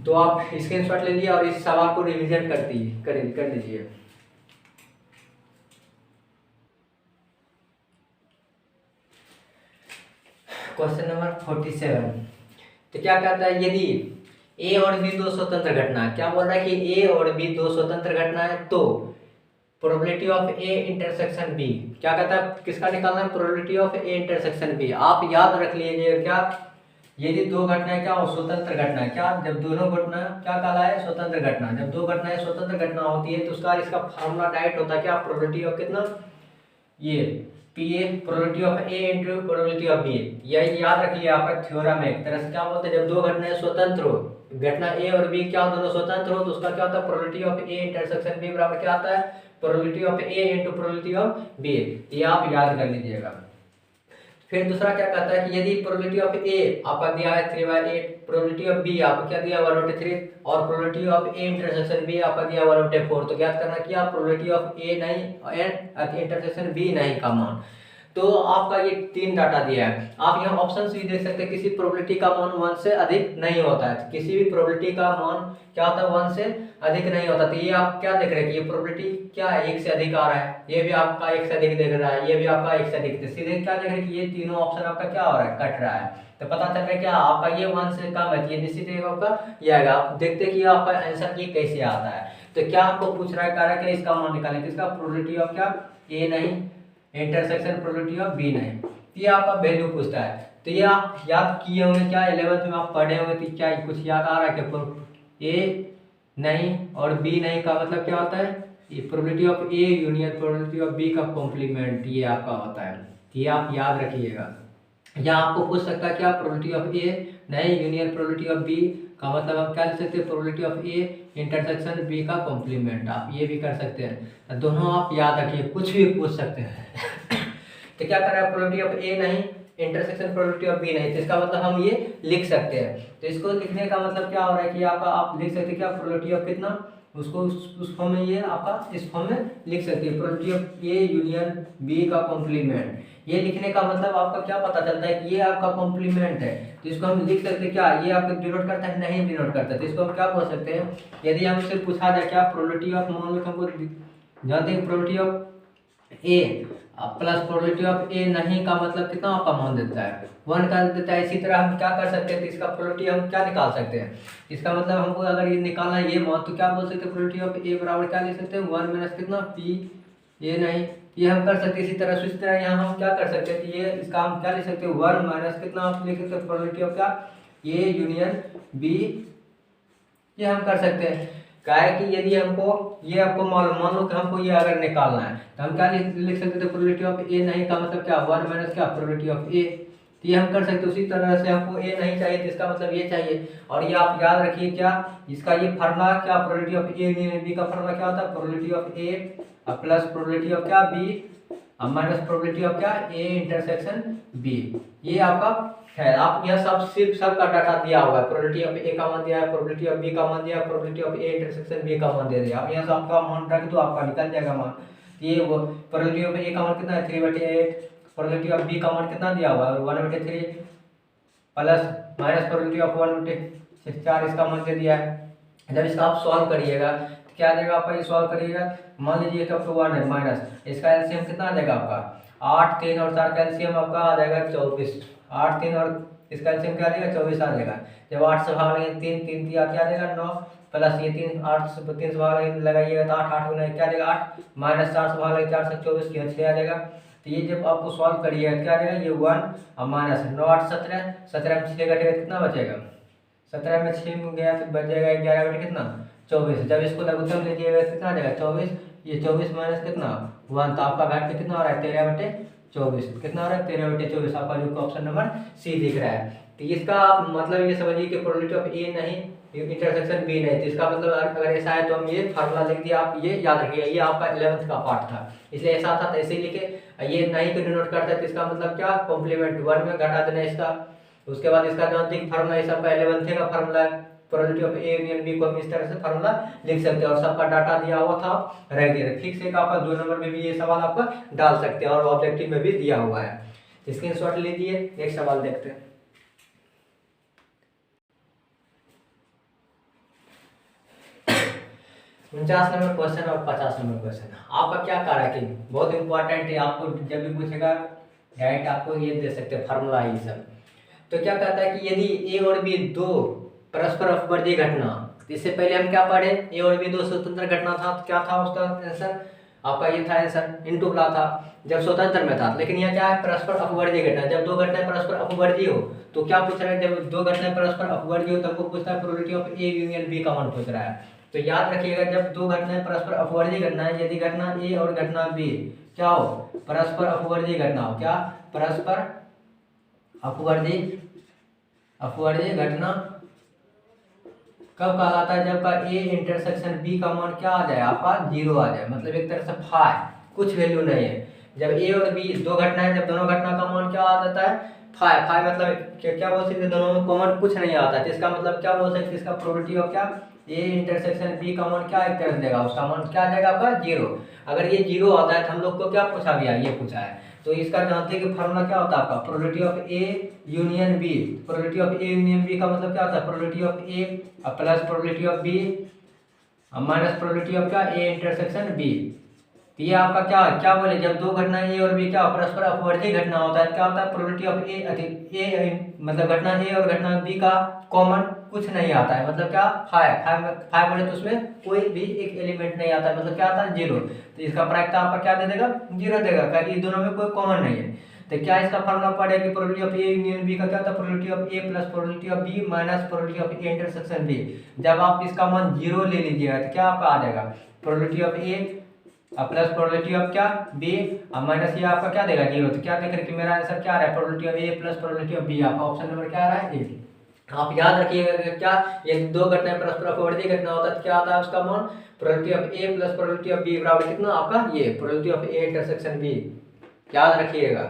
तो आप स्क्रीनशॉट ले लीजिए और इस सवाल को रिविजन कर लीजिए। क्वेश्चन नंबर 47, तो क्या कहता है, यदि ए और बी दो स्वतंत्र घटना है, क्या बोल रहा है कि ए और बी दो स्वतंत्र घटना है, तो probability of A intersection B, क्या कहता है किसका निकालना है, probability of A intersection B. आप याद रख लीजिए क्या, यदि दो घटनाएं क्या हो स्वतंत्र घटना है, क्या जब दोनों घटना क्या कहला है स्वतंत्र घटना, जब दो घटनाएं स्वतंत्र घटना होती है तो उसका इसका फार्मूला डायरेक्ट होता है क्या, प्रोबेबिलिटी ऑफ कितना, ये P A probability of A into probability of B. यही याद रखिए आपका थ्योरम है, एक तरह से क्या बोलते हैं, जब दो घटनाएं स्वतंत्र हो, घटना ए और बी क्या दोनों स्वतंत्र हो, तो उसका क्या होता है probability of A intersection B बराबर क्या आता है, probability of A into probability of B. ये आप याद कर लीजिएगा। फिर दूसरा क्या कहता है कि यदि प्रोबेबिलिटी ऑफ ए आपका दिया है 3/8, प्रोबेबिलिटी ऑफ बी आपको क्या दिया 1/3, और probability of A intersection B आपका दिया 1/4, तो ज्ञात करना क्या प्रोबेबिलिटी ऑफ ए नहीं एंड इंटरसेक्शन बी नहीं का मान। तो आपका ये 3 डाटा दिया है, आप यहाँ ऑप्शन भी देख सकते हैं, किसी प्रोबेबिलिटी का मान 1 से अधिक नहीं होता है, किसी भी प्रोबेबिलिटी का मान क्या होता है 1 से अधिक नहीं होता। तो ये आप क्या देख रहे हैं कि ये प्रोबेबिलिटी क्या है 1 से अधिक आ रहा है, ये भी आपका 1 से अधिक देख रहा है, ये भी आपका 1 से अधिक, सीधे क्या देख रहे हैं कि ये तीनों ऑप्शन आपका क्या हो रहा है कट रहा है। तो पता चल रहा है क्या आपका ये 1 से कम है, ये निश्चित आपका ये आएगा। आप देखते हैं कि आपका आंसर ये कैसे आता है। तो क्या आपको पूछ रहा है कह रहा है कि इसका मान निकालें, किसका प्रोबेबिलिटी ऑफ क्या ए नहीं इंटरसेक्शन प्रोबेबिलिटी ऑफ बी नहीं, ये आपका वैल्यू पूछता है। तो ये आप याद किए होंगे क्या 11th में आप पढ़े होंगे, तो क्या कुछ याद आ रहा है क्या, ए नहीं और बी नहीं का मतलब क्या होता है, ये probability of A union probability of B का कॉम्प्लीमेंट ये आपका होता है। ये आप याद रखिएगा। या आपको पूछ सकता है क्या प्रोबेबिलिटी ऑफ ए नहीं यूनियन प्रोबेबिलिटी ऑफ बी का मतलब हम क्या लिख सकते हैं, probability of A intersection B का कॉम्प्लीमेंट, आप ये भी कर सकते हैं। दोनों आप याद रखिए, कुछ भी पूछ सकते हैं। तो क्या कर रहा है प्रोबेबिलिटी ऑफ ए नहीं इंटरसेक्शन प्रोबेबिलिटी ऑफ बी नहीं, तो इसका मतलब हम ये लिख सकते हैं। तो इसको लिखने का मतलब क्या हो रहा है कि आपका आप लिख सकते हैं क्या प्रोबेबिलिटी ऑफ कितना, उसको उस फॉर्म में ये आपका इस फॉर्म में लिख सकते हैं, probability of A union B का कॉम्प्लीमेंट। ये लिखने का मतलब आपका क्या पता चलता है कि ये आपका कॉम्प्लीमेंट है, तो इसको हम लिख सकते हैं क्या, ये आपको डिनोट करता है नहीं डिनोट करता है, तो इसको हम क्या बोल सकते हैं, यदि हमसे पूछा जाए क्या प्रोबेबिलिटी ऑफ, मान लो हमको जानते हैं probability of A plus probability of A नहीं का मतलब कितना आपका मान देता है 1 का देता है। इसी तरह हम क्या कर सकते हैं, तो इसका प्रोबेबिलिटी हम क्या निकाल सकते हैं, इसका मतलब हमको अगर ये निकालना है ये मान, तो क्या बोल सकते हैं प्रोबेबिलिटी ऑफ ए बराबर क्या लिख सकते हैं 1 माइनस कितना पी ए नहीं, ये हम कर सकते हैं। इसी तरह इसी तरह यहाँ हम क्या कर सकते हैं, तो ये इसका हम क्या लिख सकते हैं 1 माइनस कितना आप लिख सकते हैं प्रोबेबिलिटी ऑफ क्या ए यूनियन बी, ये हम कर सकते हैं। क्या है कि यदि हमको ये आपको मान लो कि हमको ये अगर निकालना है, तो हम क्या लिख सकते थे प्रोबेबिलिटी ऑफ ए नहीं का मतलब क्या 1 माइनस क्या प्रोबेबिलिटी ऑफ ए, तो ये हम कर सकते हैं। उसी तरह से हमको ए नहीं चाहिए, तो इसका मतलब ये चाहिए। और ये आप याद रखिए क्या इसका ये फार्मूला क्या probability of A union B का फार्मूला क्या होता है, probability of A plus probability of क्या बी माइनस प्रोबेबिलिटी ऑफ क्या ए इंटरसेक्शन बी। ये आपका है। आप यह सब सिर्फ सबका डाटा दिया हुआ है, प्रोबेबिलिटी ऑफ ए का मान दिया है, प्रोबेबिलिटी ऑफ बी का मान दिया है, probability of A intersection B का मान दे दिया। आप यहाँ से आपका मान रख दो, आपका निकल जाएगा मान। ये वो प्रोबेबिलिटी ऑफ ए का मान कितना है 3/8, प्रोबेबिलिटी ऑफ बी का मान कितना दिया हुआ है 1/3 प्लस माइनस प्रोबेबिलिटी ऑफ 1/4 इसका मान दे दिया है। जब इसका आप सॉल्व करिएगा क्या आ जाएगा आपका, ये सॉल्व करिएगा। मान लीजिए कि आपको 1 है माइनस, इसका एलसीएम कितना आ जाएगा आपका 8, 3 और 4 का एलसीएम आपका आ जाएगा 24। 8, 3 और इसका एलसीएम क्या आ जाएगा 24 आ जाएगा। जब 8 से भाग लेंगे 3, 3 क्या आ जाएगा 9, प्लस ये 3, 8 से 3 से भाग लगाइएगा तो 8, 8 गुना क्या आ जाएगा 8, माइनस 4 से भाग लेंगे 4 से 24 की 6 आ जाएगा। तो ये जब आपको सॉल्व करिएगा क्या आ जाएगा, ये 1 और माइनस 9, 8, 17, 17 में 6 घटेगा कितना बचेगा, 17 में 6 में गया तो बचेगा 11 बटे कितना 24। जब इसको लघुत्तम लीजिएगा कितना आ जाएगा 24, ये 24 माइनस कितना 1, तो आपका घट के कितना हो रहा है 13 बटे 24। कितना हो रहा है 13 बटे 24, आपका जो ऑप्शन नंबर सी दिख रहा है। तो इसका आप मतलब ये समझिए कि प्रोबेबिलिटी ऑफ ए नहीं इंटरसेक्शन बी नहीं, तो इसका मतलब अगर ऐसा है तो हम ये फार्मूला लिख दिया, आप ये याद रखिएगा। ये आपका 11th का पार्ट था इसलिए ऐसा था, तो ऐसे ही लिखे। ये नहीं को डिनोट करता है तो इसका मतलब क्या कॉम्प्लीमेंट 1 में घटा देना इसका। उसके बाद इसका जो अंतिम फार्मूला है सबका 11th का formula probability of A union B को हम इस तरह से फार्मूला लिख सकते हैं और सबका डाटा दिया हुआ था रख दिया। ठीक से आपका 2 नंबर में भी ये सवाल आपका डाल सकते हैं और ऑब्जेक्टिव में भी दिया हुआ है। स्क्रीनशॉट लीजिए, एक सवाल देखते हैं। उनचास नंबर क्वेश्चन और 50 नंबर क्वेश्चन आपका क्या कार्य है कि बहुत इंपॉर्टेंट है, आपको जब भी पूछेगा डायरेक्ट आपको ये दे सकते हैं फार्मूला है ये सब। तो क्या कहता है कि यदि ए और बी दो परस्पर अपवर्ती घटना, इससे पहले हम क्या पढ़े ए और बी दो स्वतंत्र घटना था, तो क्या था उसका आंसर आपका ये था आंसर इनटू प्ला था जब स्वतंत्र में था। लेकिन यह क्या है परस्पर अपवर्ती घटना, जब दो घटनाएं परस्पर अपवर्ती हो तो क्या पूछ रहा है, जब दो घटनाएं परस्पर अपवर्ती हो तब वो पूछता है probability of A union B का मान पूछ रहा है। तो याद रखिएगा जब दो घटनाएं परस्पर अपवर्ती घटना है, यदि घटना ए और घटना बी क्या हो परस्पर अपवर्ती घटना हो, क्या परस्पर अपवर्ती घटना कब कहलाता है, जब का ए इंटरसेक्शन बी का मान क्या आ जाए आपका 0 आ जाए, मतलब एक तरह से फाई कुछ वैल्यू नहीं है। जब ए और बी दो घटनाएं, जब दोनों घटना का मान क्या आ जाता है फाई, फाई मतलब क्या बोल सकते हैं दोनों में कॉमन कुछ नहीं आता है, इसका मतलब क्या बोल सकते हैं इसका प्रोबेबिलिटी ऑफ क्या ए इंटरसेक्शन बी का मान क्या एक तरह देगा, उसका मान क्या आ जाएगा आपका 0। अगर ये 0 आता है तो हम लोग को क्या पूछा गया, ये पूछा है। तो इसका जानते हैं कि फार्मूला क्या होता है आपका probability of A union B. Probability of A union B का मतलब क्या होता है probability of A plus probability of B minus probability of क्या ए इंटरसेक्शन बी। तो ये आपका क्या क्या बोले, जब दो घटना ए और बी क्या परस्पर अपवर्ती घटना होता है क्या होता है प्रोबेबिलिटी ऑफ ए मतलब घटना ए और घटना बी का कॉमन कुछ नहीं आता है, मतलब क्या फाइव बोले तो उसमें कोई भी एक एलिमेंट नहीं आता है, मतलब क्या आता है 0। तो इसका प्रायिकता आपका क्या दे देगा 0 देगा, क्योंकि ये दोनों में कोई कॉमन नहीं है। तो क्या इसका फॉर्मूला पड़े कि probability of A union B का क्या था probability of A plus probability of B minus probability of A intersection B. जब आप इसका मान 0 ले लीजिएगा तो क्या आपका आ जाएगा probability of A plus probability of क्या बी माइनस ये आपका क्या देगा 0। तो क्या देख रहे कि मेरा आंसर क्या आ रहा है probability of A plus probability of B, आपका ऑप्शन नंबर क्या आ रहा है ए। आप याद रखिएगा क्या ये दो घटनाएं परस्पर अपवर्ती घटना होता है तो क्या आता है उसका मान probability of A plus probability of B बराबर कितना आपका ये probability of A intersection B, याद रखिएगा।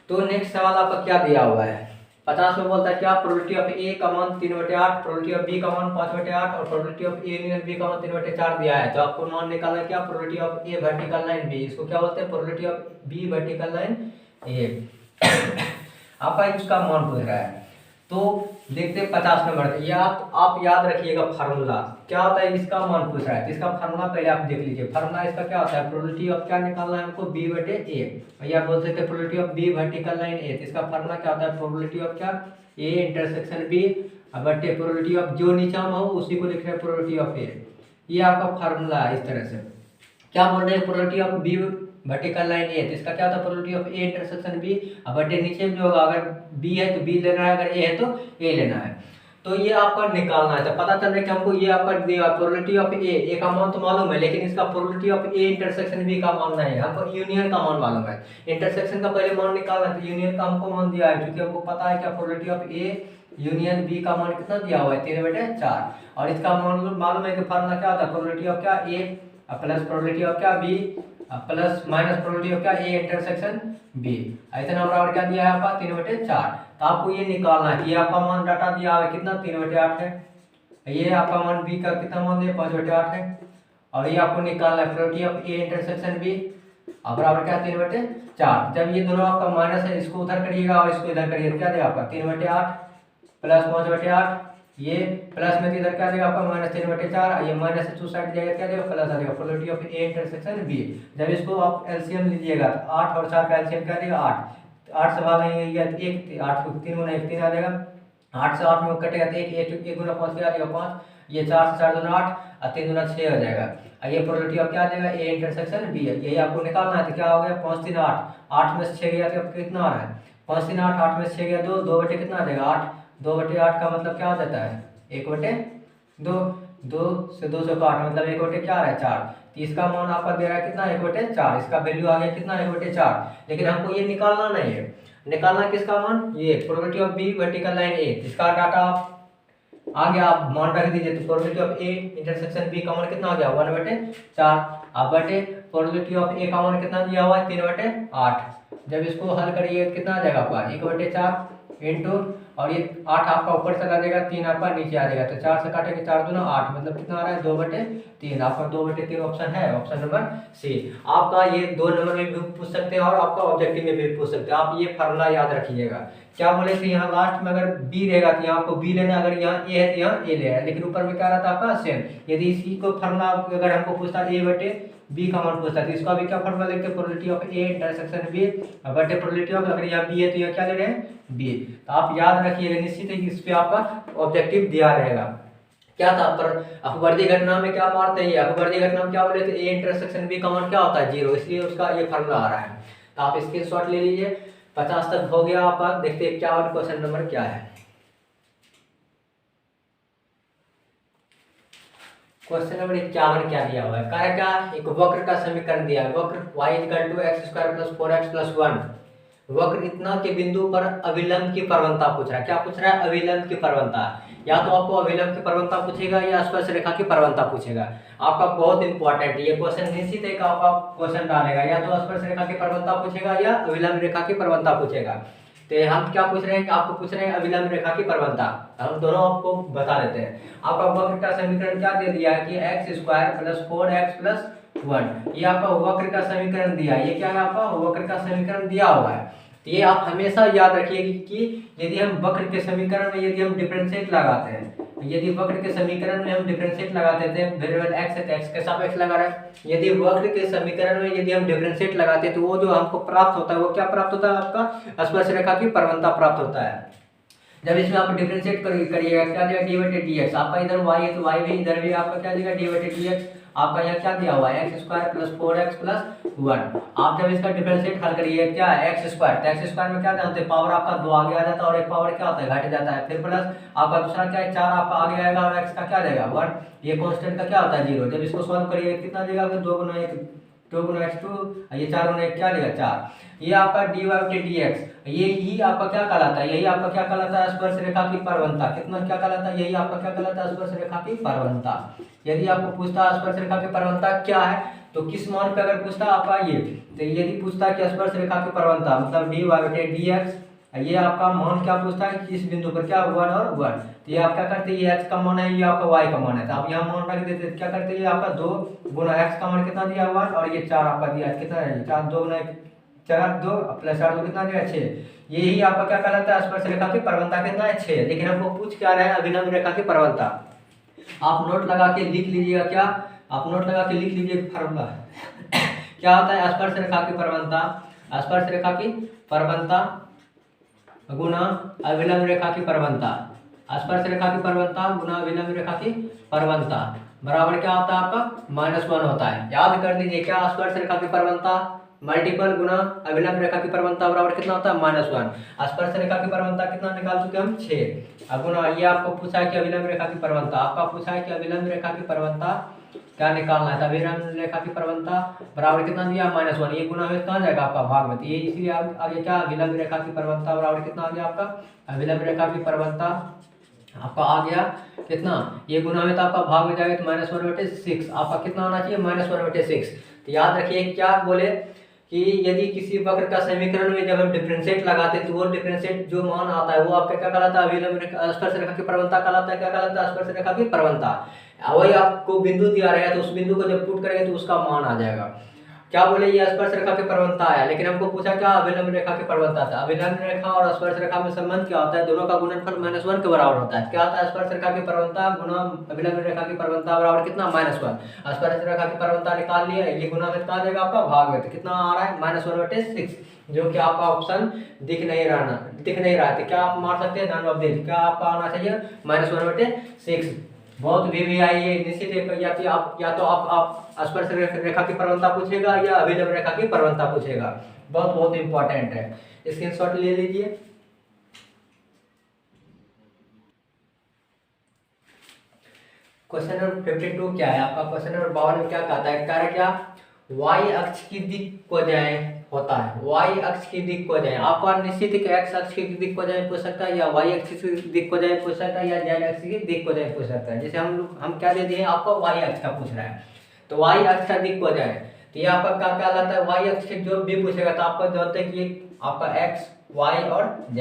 तो नेक्स्ट सवाल आपका क्या दिया हुआ है 50 में बोलता है क्या प्रोबेबिलिटी ऑफ ए का मान 3/8, प्रोबेबिलिटी ऑफ बी का मान 5/8 और probability of A union B का मान 3/4 दिया है। तो आपको मान निकालना है क्या probability of A vertical line B, इसको क्या बोलते हैं probability of B vertical line A आपका इसका मान पूछ रहा है। तो देखते हैं 50 नंबर ये आप याद रखिएगा फार्मूला क्या होता है, इसका मान पूछ रहा है तो इसका फार्मूला पहले आप देख लीजिए। फार्मूला इसका क्या होता है प्रोबेबिलिटी ऑफ क्या निकालना है हमको बी बटे ए, या बोल सकते हैं probability of B vertical line A. तो इसका फार्मूला क्या होता है प्रोबेबिलिटी ऑफ क्या ए इंटरसेक्शन बी बटे प्रोबेबिलिटी ऑफ जो नीचे हम हो उसी को लिख रहे हैं प्रोबेबिलिटी ऑफ ए। ये आपका फार्मूला है इस तरह से। क्या बोल रहे हैं probability of B vertical line A, तो इसका क्या होता है probability of A intersection B बटे नीचे में जो होगा अगर बी है तो बी लेना है, अगर ए है तो ए लेना है। तो ये आपका निकालना है। तो पता चल रहा है कि हमको ये आपका दिया प्रोबेबिलिटी ऑफ ए का मान तो मालूम है लेकिन इसका probability of A intersection B का मान नहीं है, हमको यूनियन का मान मालूम है। इंटरसेक्शन का पहले मान निकालना है तो यूनियन का हमको मान दिया है क्योंकि हमको पता है क्या probability of A union B का मान कितना दिया हुआ है 3/4 और इसका मालूम है कि फार्मूला क्या होता है प्रोबेबिलिटी ऑफ क्या ए प्लस प्रोबेबिलिटी ऑफ क्या B plus minus probability of क्या ए इंटरसेक्शन बी। ऐसे नंबर क्या दिया है आपका 3/4। तो आपको ये निकालना है ये आपका मान डाटा दिया है कितना 3/8 है, ये आपका मान बी का कितना मान दिया 5/8 है और ये आपको निकालना है probability of A intersection B बराबर क्या 3/4। जब ये दोनों आपका माइनस है इसको उधर करिएगा और इसको इधर करिएगा क्या देगा आपका 3/8 प्लस 5/8 ये प्लस में तो इधर क्या आ जाएगा आपका -3/4, ये माइनस से 2 साइड जाएगा क्या आ जाएगा प्लस आ जाएगा, probability of A intersection B. जब इसको आप एलसीएम लीजिएगा तो 8 और 4 का एलसीएम क्या आ जाएगा 8, 8 से भागेंगे 1, 8 को 3 गुना 1 3 आ जाएगा, 8 से 8 में कटेगा तो 1 गुना 5 क्या आ जाएगा 5, ये 4 से 4 दूना 8 और 3 दूना 6 आ जाएगा। ये प्रोबेबिलिटी ऑफ क्या आ जाएगा ए इंटरसेक्शन बी है, यही आपको निकालना है। तो क्या हो गया 5 3 8, 8 में से 6 गया तो कितना आ रहा है 5 3 8, 8 में से 6 गया 2, 2 बटे कितना आ जाएगा 8, 2/8 का मतलब क्या हो जाता है 1/2, 2 से 2 से 8 मतलब 1/4 क्या आ रहा है 4। तो इसका मान आपका दे रहा है कितना 1/4, इसका वैल्यू आ गया कितना 1/4। लेकिन हमको ये निकालना नहीं है, निकालना किसका मान, ये probability of B vertical line A, इसका डाटा आप आगे आप मान रख दीजिए। तो probability of A intersection B का मान कितना हो गया 1/4, अब बटे प्रोबेबिलिटी ऑफ ए का मान कितना दिया हुआ है 3/8। जब इसको हल करिए कितना आ जाएगा आपका 1/4 इंटू, और ये 8 आपका ऊपर चला जाएगा 3 आपका नीचे आ जाएगा, तो 4 से काटेंगे 4 दूना 8 मतलब कितना आ रहा है 2/3, आपका 2/3 ऑप्शन है, ऑप्शन नंबर सी। आपका ये 2 नंबर में भी पूछ सकते हैं और आपका ऑब्जेक्टिव में भी पूछ सकते हैं। आप ये फार्मूला याद रखिएगा। क्या बोले थे यहाँ लास्ट में अगर बी रहेगा तो यहाँ आपको बी लेना, अगर यहाँ ए है तो यहाँ ए लेना, लेकिन ऊपर में क्या रहता है आपका सेम। यदि इसी को फार्मूला अगर हमको पूछता है A/B का मान पूछता है तो इसका भी क्या फार्मूला लिखते हैं probability of A intersection B बटे प्रोबेबिलिटी ऑफ, अगर यहाँ बी है तो यहाँ क्या ले रहे हैं बी। तो आप याद रखिएगा, निश्चित है कि इस पे आपका ऑब्जेक्टिव दिया रहेगा। क्या था पर अपवर्ती घटना में क्या मारते हैं, अपवर्ती घटना में क्या बोले थे ए इंटरसेक्शन बी का मान क्या होता है 0, इसलिए उसका ये फार्मूला आ रहा है। तो आप स्क्रीनशॉट ले लीजिए। 50 तक हो गया आपका। देखते हैं 51 क्वेश्चन नंबर क्या है। क्वेश्चन नंबर 51 क्या दिया हुआ है, कार्य का एक वक्र का समीकरण दिया है। वक्र y = x² + 4x + 1, वक्र इतना के बिंदु पर अविलंब की प्रवणता पूछ रहा है। क्या पूछ रहा है अविलंब की प्रवणता, या तो आपको अविलंब की प्रवणता पूछेगा या स्पर्श रेखा की प्रवणता पूछेगा। आपका बहुत इंपॉर्टेंट ये क्वेश्चन निश्चित है कि आपका क्वेश्चन डालेगा, या तो स्पर्श रेखा की प्रवणता पूछेगा या अविलंब रेखा की प्रवणता पूछेगा। तो हम क्या पूछ रहे हैं कि आपको पूछ रहे हैं अविलंब रेखा की प्रवणता, हम दोनों आपको बता देते हैं। आपका वक्र का समीकरण क्या दे दिया है कि x² + 4x + 1, ये आपका वक्र का समीकरण दिया है। ये क्या है आपका वक्र का समीकरण दिया हुआ है। तो ये आप हमेशा याद रखिए कि यदि हम वक्र के समीकरण में यदि हम डिफरेंशिएट लगाते हैं, यदि वक्र के समीकरण में हम डिफरेंशिएट लगाते थे, वेरिएबल x है तो x के सापेक्ष लगा रहे हैं। यदि वक्र के समीकरण में यदि हम डिफरेंशिएट लगाते हैं तो वो जो हमको प्राप्त होता है वो क्या प्राप्त होता है आपका स्पर्श रेखा की प्रवणता प्राप्त होता है। जब इसमें आप डिफरेंशिएट करिएगा क्या जाएगा d/dx, आपका इधर y है तो y भी इधर भी आपका क्या जाएगा d/dx। आपका यहाँ क्या दिया हुआ है x² + 4x + 1। आप जब इसका डिफरेंशिएट हल करिए क्या है x², तो x² में क्या जानते हैं पावर आपका 2 आगे आ जाता है और एक पावर क्या होता है घट जाता है, फिर प्लस आपका दूसरा क्या है 4 आपका आगे आएगा और x का क्या जाएगा 1, ये कांस्टेंट का क्या होता है 0। जब इसको सॉल्व करिए कितना जाएगा 2 × 1 2 × x2, ये 4 × 1 क्या लेगा 4। ये आपका dy/dx, ये ही आपका क्या कहलाता है, यही आपका क्या कहलाता है स्पर्श रेखा की प्रवणता। कितना क्या कहलाता है, यही आपका क्या कहलाता है स्पर्श रेखा की प्रवणता। यदि आपको पूछता है स्पर्श रेखा की प्रवणता क्या है तो किस मान पे अगर पूछता है आपका ये, तो यदि पूछता है कि स्पर्श रेखा की प्रवणता मतलब dy/dx, ये आपका मान क्या पूछता है कि इस बिंदु पर क्या 1 और 1, तो ये आप क्या करते हैं ये x का मान है, ये आपका y का मान है, तो आप यहाँ मान रख देते क्या करते हैं ये आपका 2 × x का मान कितना दिया 1 और ये 4 आपका दिया कितना है 4, 2 × 4 2 + 4 2 कितना दिया 6। यही आपका क्या कहलाता है स्पर्श रेखा की प्रवणता कितना है 6। लेकिन हमको पूछ क्या रहा है अभिलंब रेखा की प्रवणता। आप नोट लगा के लिख लीजिएगा, क्या आप नोट लगा के लिख लीजिए फार्मूला क्या होता है स्पर्श रेखा की प्रवणता, स्पर्श रेखा की प्रवणता गुना अभिलंब रेखा की प्रवणता, स्पर्श रेखा की प्रवणता गुना अभिलंब रेखा की प्रवणता बराबर क्या होता है आपका -1 होता है। याद कर लीजिए क्या स्पर्श रेखा की प्रवणता मल्टीपल गुना अभिलंब रेखा की प्रवणता बराबर कितना होता है -1। स्पर्श रेखा की प्रवणता कितना निकाल चुके हम 6। अब गुना ये आपको पूछा है कि अभिलंब रेखा की प्रवणता, आपका पूछा है कि अभिलंब रेखा की प्रवणता क्या निकालना है, अभिलंब रेखा की प्रवणता बराबर कितना दिया -1, ये गुना में कहाँ जाएगा आपका भाग में, तो ये इसलिए आगे क्या अभिलंब रेखा की प्रवणता बराबर कितना आ गया आपका अभिलंब रेखा की प्रवणता आपका आ गया कितना, ये गुना में तो आपका भाग में जाएगा तो -1/6, आपका कितना होना चाहिए -1/6। तो याद रखिए क्या बोले कि यदि किसी वक्र का समीकरण में जब हम डिफरेंशिएट लगाते हैं तो वो डिफरेंशिएट जो मान आता है वो आपका क्या कहलाता है अभिलंब स्पर्श रेखा की प्रवणता कहलाता है। क्या कहलाता है स्पर्श रेखा की प्रवणता। वही आपको बिंदु दिया रहेगा तो उस बिंदु को जब पुट करेंगे तो उसका मान आ जाएगा। क्या बोले, ये स्पर्श रेखा की प्रवणता है, लेकिन हमको पूछा क्या, अभिलंब रेखा की प्रवणता था। अभिलंब रेखा और स्पर्श रेखा में संबंध क्या होता है, दोनों का गुणनफल -1 के बराबर होता है। क्या होता है, स्पर्श रेखा की प्रवणता गुना अभिलंब रेखा की प्रवणता बराबर कितना, -1। स्पर्श रेखा की प्रवणता निकाल लिया, ये गुना में कितना आ जाएगा आपका, भाग में, तो कितना आ रहा है, -1/6, जो कि आपका ऑप्शन दिख नहीं रहा है। तो क्या आप मार सकते हैं, नन ऑफ दिस, क्या आपका आना चाहिए, -1/6। बहुत भी आई है निश्चित है, या तो आप स्पर्श रेखा की प्रवणता पूछेगा या अभिलंब रेखा की प्रवणता पूछेगा, बहुत बहुत इंपॉर्टेंट है, स्क्रीनशॉट ले लीजिए। क्वेश्चन नंबर 52 क्या है आपका, क्वेश्चन नंबर 52 में क्या कहता है, कह रहा क्या, y अक्ष की दिक को जाए होता है, y अक्ष की दिक को जाए, आपका निश्चित है कि x अक्ष की दिक को जाए पूछ सकता है, या y अक्ष की दिक को जाए पूछ सकता है, या z अक्ष की दिक को जाए पूछ सकता है। जैसे हम क्या दे दिए, आपको y अक्ष का पूछ रहा है, तो y अक्ष का दिक को जाए, तो ये आपका क्या कहलाता है, y अक्ष के जो भी पूछेगा तो आपको जानते हैं कि आपका x y और z,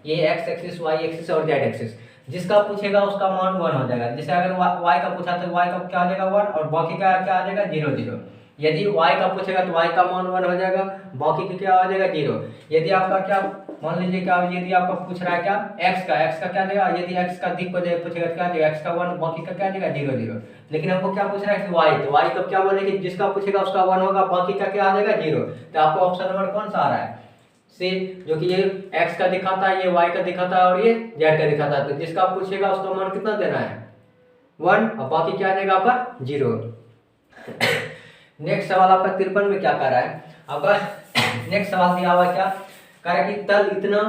ये x एक्सिस y एक्सिस और z एक्सिस, जिसका पूछेगा उसका मान 1 हो जाएगा। जैसे अगर y का पूछा तो y का क्या आ जाएगा 1, और बाकी का क्या आ जाएगा 0 0। यदि y का पूछेगा तो y का मान 1 हो जाएगा, बाकी का क्या आ जाएगा 0। यदि आपका क्या, मान लीजिए क्या, यदि आपका पूछ रहा है क्या, x का क्या देगा, यदि x का दिक को पूछेगा तो क्या देगा, x का 1, बाकी का क्या देगा 0 0। लेकिन हमको क्या पूछ रहा है कि y, तो y तो क्या बोलेंगे, जिसका पूछेगा उसका 1 होगा, बाकी का क्या आ जाएगा 0। तो आपको ऑप्शन नंबर कौन सा आ रहा है, से, जो कि ये x का दिखाता है, ये y का दिखाता है और ये z का दिखाता है, तो जिसका पूछेगा उसका मान कितना देना है 1, और बाकी क्या देगा आपका 0। नेक्स्ट सवाल आपका 53 में क्या कर रहा है आपका, नेक्स्ट सवाल दिया हुआ क्या, कह रहा है कि तल इतना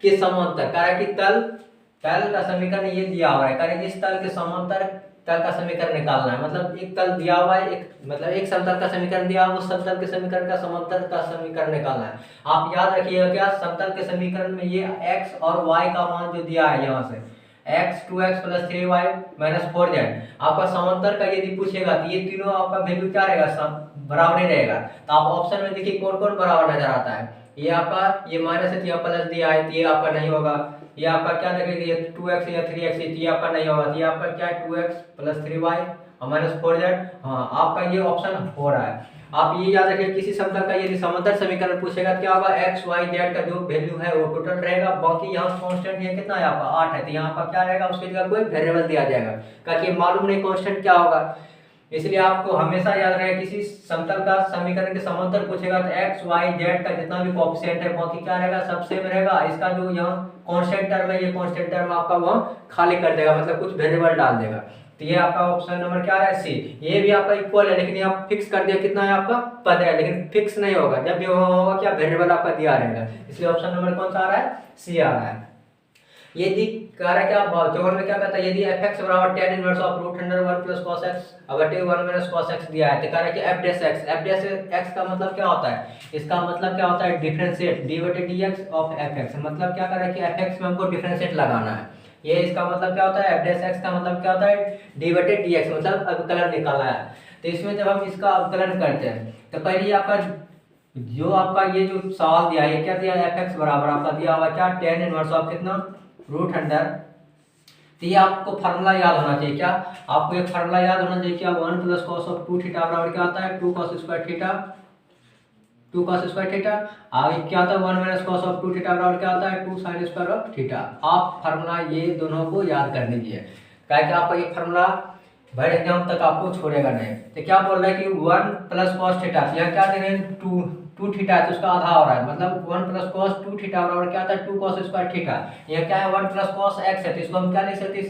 के समांतर, कह रहा है कि तल का समीकरण ये दिया हुआ है, कह रहा है कि इस तल के समांतर तल का समीकरण निकालना है। मतलब एक तल दिया हुआ है, एक समतल का समीकरण दिया हुआ है, उस समतल के समीकरण का समांतर का समीकरण निकालना है। आप याद रखिएगा क्या, समतल के समीकरण में ये x और y का मान जो दिया है, यहाँ से x 2x + 3y - 4z, आपका समांतर का यदि पूछेगा तो ये तीनों आपका वैल्यू क्या रहेगा, बराबर ही रहेगा। तो आप ऑप्शन में देखिए कौन कौन बराबर नजर आता है, ये आपका ये माइनस है, यहाँ प्लस दिया है, ये आपका नहीं होगा। ये आपका क्या लगेगा, ये 2x या 3x, ये आपका नहीं होगा। ये आपका क्या है, 2x + 3y और -4z। हाँ, आपका ये ऑप्शन हो रहा है। आप ये याद रखिए, किसी समतल का यदि समांतर समीकरण पूछेगा क्या होगा, x y z का जो वैल्यू है वो टोटल रहेगा, बाकी यहाँ कांस्टेंट ये कितना है आपका 8 है, तो यहाँ पर क्या रहेगा, उसके जगह कोई वेरिएबल दिया जाएगा, क्योंकि मालूम नहीं कांस्टेंट क्या होगा। इसलिए आपको हमेशा याद रहे, किसी समतल का समीकरण के समांतर पूछेगा तो x y z का जितना भी कोएफिशिएंट है, बाकी क्या रहेगा, सब सेम रहेगा। इसका जो यहाँ कांस्टेंट टर्म है, ये कांस्टेंट टर्म आपका वहाँ खाली कर देगा, मतलब कुछ वेरिएबल डाल देगा। तो ये आपका ऑप्शन नंबर क्या है, सी। ये भी आपका इक्वल है, लेकिन यहाँ फिक्स कर दिया, कितना है आपका पद है, लेकिन फिक्स नहीं होगा, जब भी होगा क्या वेरिएबल आपका दिया रहेगा। इसलिए ऑप्शन नंबर कौन सा आ रहा है, सी आ रहा है। यदि कह रहा है क्या, 54 में क्या कहता है, यदि fx बराबर tan inverse of √1 + cos x अगर 1 - cos x दिया है, तो कह रहा है कि f'(x) का मतलब क्या होता है, इसका मतलब क्या होता है, डिफरेंशिएट d/dx ऑफ fx। मतलब क्या कर रहा है कि fx में हमको डिफरेंशिएट लगाना है, ये इसका मतलब क्या होता है, f'(x) का मतलब क्या होता है, d/dx, मतलब अवकलन निकालना है। तो इसमें जब हम इसका अवकलन करते हैं तो पहले आपका जो आपका ये जो सवाल दिया है, क्या दिया है, fx बराबर आपका दिया हुआ क्या, tan इनवर्स ऑफ कितना √100। तो ये आपको फार्मूला याद होना चाहिए, क्या आपको एक फार्मूला याद होना चाहिए, क्या 1 + cos ऑफ 2 थीटा बराबर क्या आता है, 2 cos square theta, 2 cos square theta. आगे क्या आता है, 1 - cos ऑफ 2 थीटा बराबर क्या आता है, 2 sin स्क्वायर ऑफ थीटा। आप फार्मूला ये दोनों को याद कर लीजिए, क्या आपका ये फार्मूला भाई एग्जाम तक आपको छोड़ेगा नहीं। तो क्या बोल रहा है कि 1 + cos थीटा, यहाँ क्या दे रहे हैं, 2 थीटा है, तो उसका आधा हो रहा है, मतलब 1 + cos 2 थीटा बराबर क्या आता है, 2 cos स्क्वायर थीटा। यह क्या है, 1 + cos x है, तो इसको हम क्या लिख सकते हैं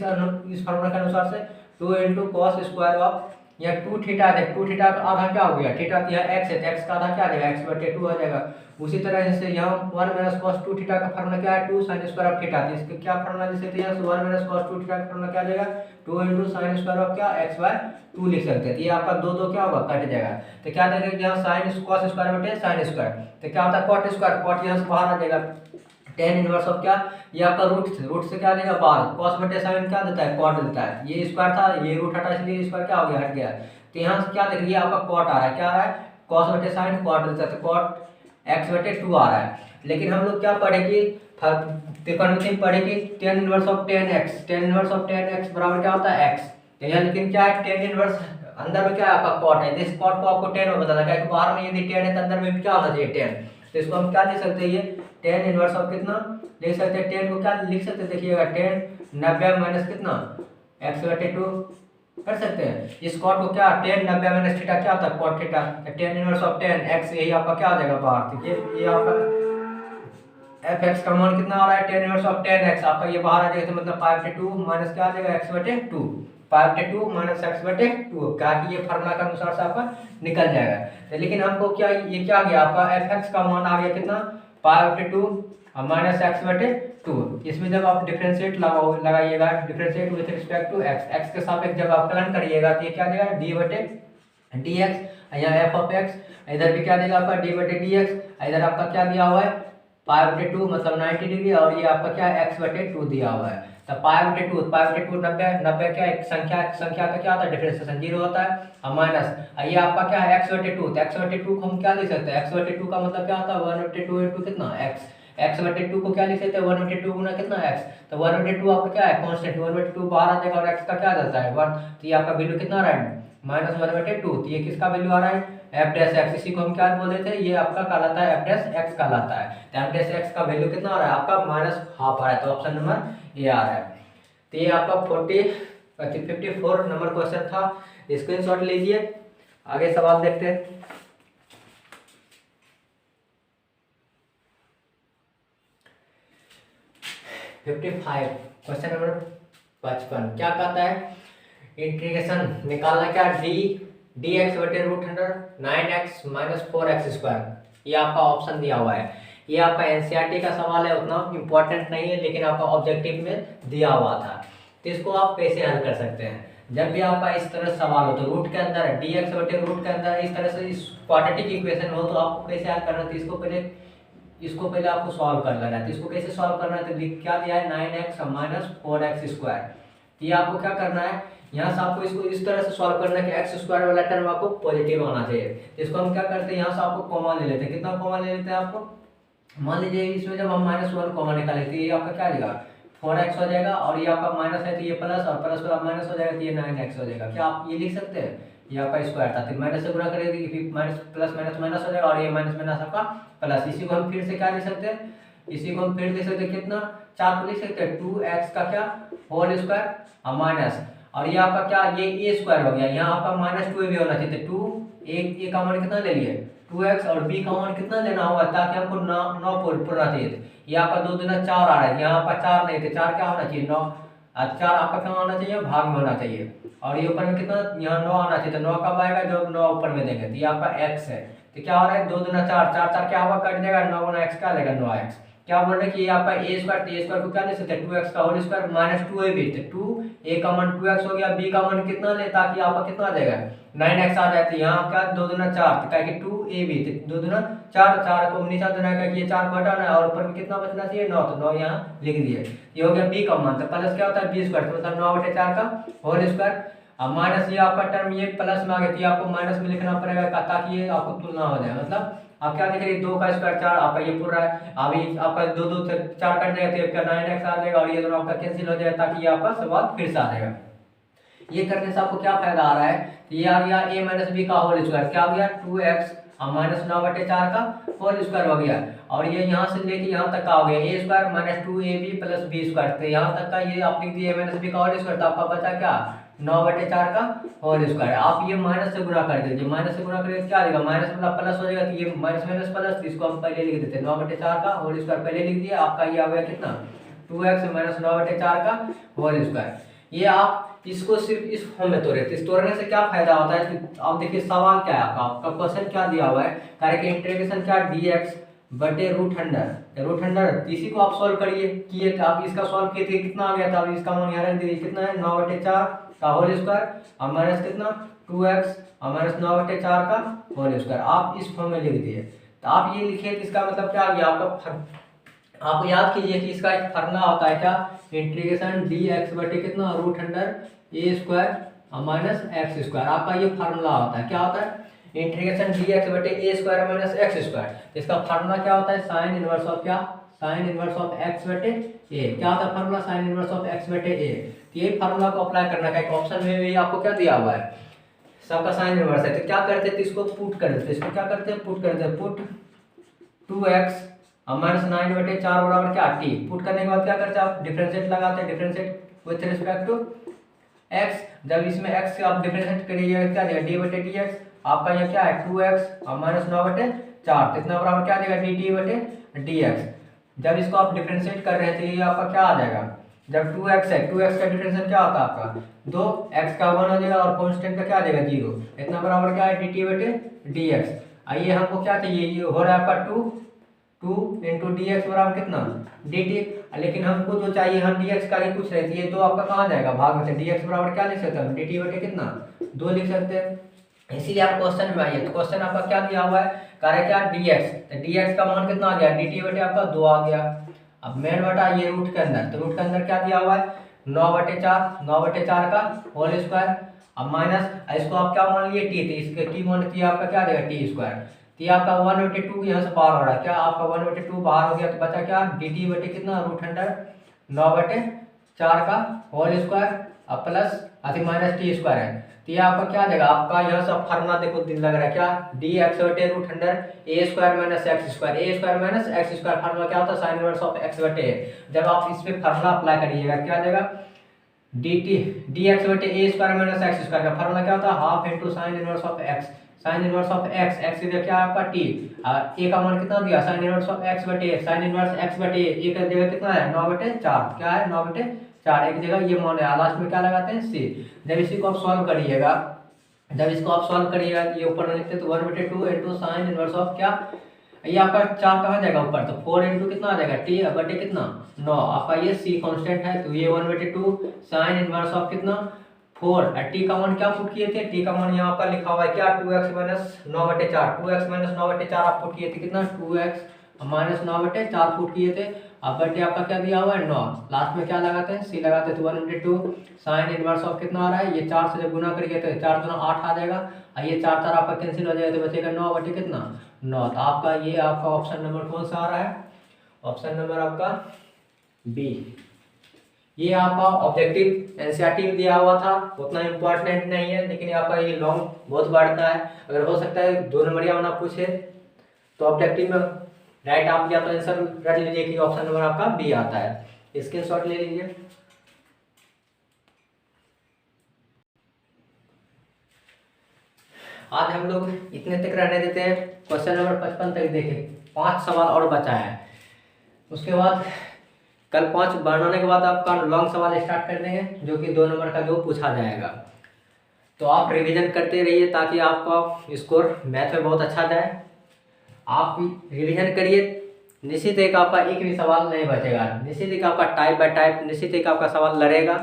इस फार्मूला के अनुसार से, 2 × cos स्क्वायर ऑफ, यह 2 थीटा है, 2 थीटा का आधा क्या हो गया, थीटा तो यह x है, तो x का आधा क्या आ जाएगा, x/2 हो जाएगा। उसी तरह से यहाँ 1 - cos 2 थीटा का फार्मूला क्या है, 2 sin स्क्वायर ऑफ थीटा। तो इसके क्या फार्मूला लिख सकते हैं, 1 - cos 2 थीटा का फार्मूला क्या आ जाएगा, 2 × sin स्क्वायर ऑफ क्या, x/2 लिख सकते हैं। तो ये आपका 2 क्या होगा, कट जाएगा। तो क्या देंगे, यहाँ sin cos स्क्वायर बटे sin स्क्वायर, तो क्या होता है cot स्क्वायर, cot यहाँ से बाहर आ जाएगा, tan इनवर्स ऑफ क्या, ये आपका रूट से क्या देगा बाहर, cos बटे sin क्या देता है, cot देता है। ये स्क्वायर था, ये रूट हटा, इसलिए स्क्वायर क्या हो गया, हट गया। तो यहाँ से क्या देख रही है, आपका cot आ रहा है, क्या आ रहा है, cos बटे sin cot देता है, तो cot x/2 आ रहा है। लेकिन हम लोग क्या पढ़ेंगे, त्रिकोणमिति में पढ़ेंगे tan inverse of tan x, tan inverse of tan x बराबर क्या होता है x। तो यहाँ लेकिन क्या है, tan इनवर्स अंदर में क्या है आपका कॉट है, इस कॉट को आपको टेन में बताना है, बाहर में यदि टेन है तो अंदर में भी क्या होना चाहिए टेन। तो इसको हम क्या लिख सकते हैं, ये टेन इनवर्स ऑफ कितना लिख सकते हैं, टेन को क्या लिख सकते हैं, देखिएगा टेन 90 माइनस कितना x/2 कर सकते हैं। इस कॉट को क्या 10 90 माइनस थीटा क्या होता है cot theta, 10 inverse of 10 x, यही आपका क्या आ जाएगा बाहर। ठीक है, ये आपका fx का मान कितना आ रहा है 10 इनवर्स ऑफ 10x, आपका ये बाहर आ जाएगा, तो मतलब 5/2 माइनस क्या आ जाएगा x/2, 5/2 माइनस x/2, क्या कि ये फार्मूला के अनुसार से आपका निकल जाएगा। तो लेकिन हमको क्या ये क्या गया आपका fx का मान आ गया कितना 5/2 माइनस x/2। इसमें जब आप डिफरेंशिएट लगाइएगा, differentiate with respect to x, x के सापेक्ष जब आप कलन करिएगा तो ये क्या देगा d/dx, यहाँ f ऑफ x, इधर भी क्या देगा आपका d/dx, इधर आपका क्या दिया हुआ है 5/2 मतलब 90 डिग्री, और ये आपका क्या x/2 दिया हुआ है। तो 5/2 90 क्या एक संख्या का क्या होता है डिफरेंशिएशन 0 होता है, और माइनस ये आपका क्या है x/2, तो x/2 को हम क्या लिख सकते हैं, x/2 का मतलब क्या होता है 1/2 इंटू कितना x, x/2 को क्या लिख सकते हैं 1/2 गुना कितना x, तो 1/2 आपका क्या है कांस्टेंट, 1/2 बाहर आ जाएगा और x का क्या आ जाता है 1, तो ये आपका वैल्यू कितना आ रहा है -1/2, तो ये किसका वैल्यू आ रहा है f'(x), इसी को हम क्या बोलते थे, ये आपका कहलाता है f'(x) कहलाता है। तो f'(x) का वैल्यू कितना आ रहा है आपका -1/2 आ रहा है, तो ऑप्शन नंबर ये आ रहा है। तो ये आपका 54 नंबर क्वेश्चन था, स्क्रीनशॉट लीजिए, आगे सवाल देखते हैं। क्वेश्चन नंबर 55 क्या कहता है, इंटीग्रेशन निकालना क्या dx/√100 9x माइनस 4x², ये आपका ऑप्शन दिया हुआ है। ये आपका एनसीईआरटी का सवाल है, उतना इम्पोर्टेंट नहीं है, लेकिन आपका ऑब्जेक्टिव में दिया हुआ था। तो इसको आप कैसे हल कर सकते हैं, जब भी आपका इस तरह सवाल हो तो रूट के अंदर dx/रूट के अंदर इस तरह से इस क्वाड्रेटिक इक्वेशन हो, तो आपको कैसे हल करना है, इसको पहले आपको सॉल्व कर लेना है। तो इसको कैसे सॉल्व करना है, तो क्या दिया है 9x माइनस 4x², ये आपको क्या करना है, यहाँ से आपको इसको इस तरह से सॉल्व करना है कि x² वाला टर्म आपको पॉजिटिव आना चाहिए। इसको हम क्या करते हैं, यहाँ से आपको कॉमन ले लेते हैं, कितना कॉमन ले लेते हैं आपको, मान लीजिए इसमें जब हम -1 कॉमन निकालें तो ये आपका क्या देगा 4x हो जाएगा, और ये आपका माइनस है तो ये प्लस, और प्लस वाला माइनस हो जाएगा तो ये 9x हो जाएगा। क्या आप ये लिख सकते हैं, ये आपका स्क्वायर था, तो माइनस से गुणा करेंगे फिर माइनस प्लस माइनस माइनस हो जाएगा, और ये माइनस माइनस आपका प्लस। इसी को हम फिर से क्या लिख सकते हैं, इसी को हम फिर लिख सकते हैं कितना 4 को लिख सकते हैं 2x का क्या होल स्क्वायर और माइनस, और ये आपका क्या ये a² हो गया, यहाँ आपका -2 भी होना चाहिए, तो 2 a का मान कितना ले लिए 2x, और b का मान कितना लेना होगा ताकि हमको 9 पूरा चाहिए। ये आपका 2 दूना 4 आ रहा है, यहाँ आपका 4 नहीं थे, 4 क्या होना चाहिए 9, 4 आपका क्या होना चाहिए भाग में होना चाहिए, और ये ऊपर में कितना यहाँ 9 आना चाहिए, तो 9 कब आएगा जब 9 ऊपर में देंगे, तो ये आपका x है। तो क्या हो रहा है 2 दूना 4, 4 क्या होगा कट जाएगा, 9 गुना x क्या लेगा 9x। क्या बोल रहे हैं कि ये आपका a² को क्या ले सकते हैं 2x का होल स्क्वायर माइनस 2ab, तो 2a का मान 2x हो गया, b का मान कितना ले ताकि आपका कितना आ जाएगा 9x आ जाए, तो यहाँ क्या 2 दूना 4, तो क्या कि 2ab, तो 2 दूना 4, 4 को नीचे देना है कि ये 4 को हटाना है, और ऊपर में कितना बचना चाहिए 9, तो 9 यहाँ लिख दिए। ये हो गया b का मान, तो प्लस क्या होता है b² मतलब 9/4 का होल स्क्वायर, अब माइनस ये आपका टर्म ये प्लस में आ गया, तो आपको माइनस में लिखना पड़ेगा ताकि ये आपको तुलना हो जाए, मतलब आप क्या देख रहे हैं 2 का स्क्वायर 4 आपका ये पूरा है, अभी आपका 2 2 से 4 कट जाएगा तो आपका 9x आ जाएगा, और ये दोनों आपका कैंसिल हो जाएगा ताकि ये आपका सवाल फिर से आ जाएगा। ये करने से आपको क्या फायदा आ रहा है, ये आ गया a माइनस b का होल स्क्वायर, क्या हो गया 2x और माइनस 9/4 का होल स्क्वायर हो गया, और ये यहाँ से लेके यहाँ तक का हो गया a² minus 2ab plus b², तो यहाँ तक का ये आप लिख दिए a माइनस b का होल स्क्वायर, तो आपका बचा क्या 9/4 का होल स्क्वायर। आप ये माइनस से गुणा कर दीजिए, माइनस से गुणा करेंगे क्या आएगा माइनस वाला प्लस हो जाएगा, तो ये माइनस माइनस प्लस, तो इसको हम पहले लिख देते हैं 9/4 का होल स्क्वायर पहले लिख दिया, आपका ये आ गया कितना 2x माइनस 9/4 का होल स्क्वायर। ये आप इसको सिर्फ इस फॉर्म में तोड़े, इस तोड़ने से क्या फायदा होता है कि आप देखिए सवाल क्या है आपका क्वेश्चन क्या दिया हुआ है, करेक्ट इंटीग्रेशन क्या dx/√100, इसी को आप सॉल्व करिए किए, तो आप इसका सॉल्व किए थे कितना आ गया था, इसका मान यहाँ रख दीजिए कितना है 9/4 का होल स्क्वायर और माइनस कितना 2x और माइनस 9/4 का होल स्क्वायर, आप इस फॉर्म में लिख दिए। तो आप ये लिखिए तो इसका मतलब क्या आ गया आपका, आप याद कीजिए कि इसका एक फार्मूला होता है क्या इंटीग्रेशन dx/ कितना √100a² और माइनस x², आपका ये फार्मूला होता है, क्या होता है इंटीग्रेशन dx/a² माइनस x², इसका फार्मूला क्या होता है साइन इनवर्स ऑफ क्या साइन इनवर्स ऑफ x/a, क्या होता है formula sine inverse of x/a। तो ये फार्मूला को अप्लाई करना का एक ऑप्शन में भी आपको क्या दिया हुआ है सबका साइन इनवर्स है, तो क्या करते हैं, तो इसको पुट कर देते हैं, इसको क्या करते हैं, पुट करते हैं, पुट 2x माइनस 9/4 बराबर क्या टी। पुट करने के बाद क्या करते हैं आप, डिफरेंशिएट लगाते हैं, differentiate with respect to x। जब इसमें x से आप डिफरेंशिएट करिएगा क्या देगा, d/dx। आपका यह क्या है 2x माइनस 9/4, कितना बराबर क्या देगा dt/dx। जब इसको आप डिफरेंशिएट कर रहे हैं तो ये आपका क्या आ जाएगा, जब 2x है, 2x का डिफरेंशिएट क्या होता है आपका 2, x का 1 हो जाएगा और कांस्टेंट का क्या देगा 0, इतना बराबर क्या है dt/dx। आइए हमको क्या चाहिए, ये हो रहा है आपका 2 इंटू डी एक्स बराबर कितना dt। लेकिन हमको जो चाहिए, हम dx का ही पूछ रहे थे, ये तो आपका कहाँ जाएगा भाग में से, dx बराबर क्या लिख सकते हैं dt कितना 2 लिख सकते हैं। इसीलिए आप क्वेश्चन में आइए, तो क्वेश्चन आपका क्या दिया हुआ है, कह रहा है क्या dx, तो dx का मान कितना आ गया dt आपका 2 आ गया। अब मेन बटा ये रूट के अंदर, तो रूट के अंदर क्या दिया हुआ है 9/4 का होल स्क्वायर। अब माइनस इसको आप क्या मान लिए टी, तो इसके टी मान दिया आपका क्या देगा t²। तो ये आपका 1/2 यहाँ से बाहर हो रहा है, क्या आपका 1/2 बाहर हो गया, तो बचा क्या dt कितना √9/4 का होल स्क्वायर अब प्लस अति माइनस t² है। तो ये आपका क्या देगा, आपका यहाँ से फार्मूला देखो दिन लग रहा है क्या dx/√a² माइनस x², फार्मूला क्या होता है साइन इनवर्स ऑफ x/a। जब आप इस पे फार्मूला अप्लाई करिएगा क्या देगा dx/a² माइनस x² का फार्मूला क्या होता है half into sine inverse of x, sine inverse of x इधर क्या आपका t, a का मान कितना दिया sine inverse of x/a, sine inverse x/a a का जगह कितना है 9/4, क्या है 9/4, एक जगह ये मान है, लास्ट में क्या लगाते हैं c। जब इसी को आप सॉल्व करिएगा, ये ऊपर लिखते हैं तो 1/2 इंटू साइन इनवर्स ऑफ क्या, ये आपका 4 कहाँ जाएगा ऊपर, तो 4 इंटू कितना आ जाएगा t बटे कितना 9, आपका ये c कांस्टेंट है, तो ये 1/2 साइन इनवर्स ऑफ कितना 4। टी का मान क्या पुट किए थे, टी का मान यहाँ पर लिखा हुआ है क्या 2x माइनस 9/4, 2x माइनस 9/4 आप पुट किए थे कितना 2x माइनस 9/4 पुट किए थे। अब बटे आपका क्या दिया हुआ है 9, लास्ट में क्या लगाते हैं c लगाते हैं, तो 1/2 साइन इनवर्स ऑफ कितना आ रहा है, ये 4 से जब गुना करिए तो 4 दूना 8 आ जाएगा, और ये 4 4 आपका कैंसिल हो जाएगा, तो बचेगा 9 बटे कितना 9। तो आपका ये आपका ऑप्शन नंबर कौन सा आ रहा है, ऑप्शन नंबर आपका बी। ये आपका ऑब्जेक्टिव एनसीईआरटी में दिया हुआ था, उतना इम्पोर्टेंट नहीं है, लेकिन आपका ये लॉन्ग बहुत बढ़ता है, अगर हो सकता है 2 नंबरिया होना पूछे तो ऑब्जेक्टिव में राइट आप या तो आंसर रख लीजिए कि ऑप्शन नंबर आपका बी आता है, स्क्रीनशॉट ले लीजिए। आज हम लोग इतने तक रहने देते हैं, क्वेश्चन नंबर 55 तक देखें, 5 सवाल और बचा है, उसके बाद कल 5 बनाने के बाद आपका लॉन्ग सवाल स्टार्ट कर देंगे जो कि 2 नंबर का जो पूछा जाएगा। तो आप रिवीजन करते रहिए ताकि आपका स्कोर मैथ में बहुत अच्छा जाए। आप रिवीजन करिए, निश्चित एक आपका एक भी सवाल नहीं बचेगा, निश्चित एक आपका टाइप बाय टाइप निश्चित एक आपका सवाल लड़ेगा।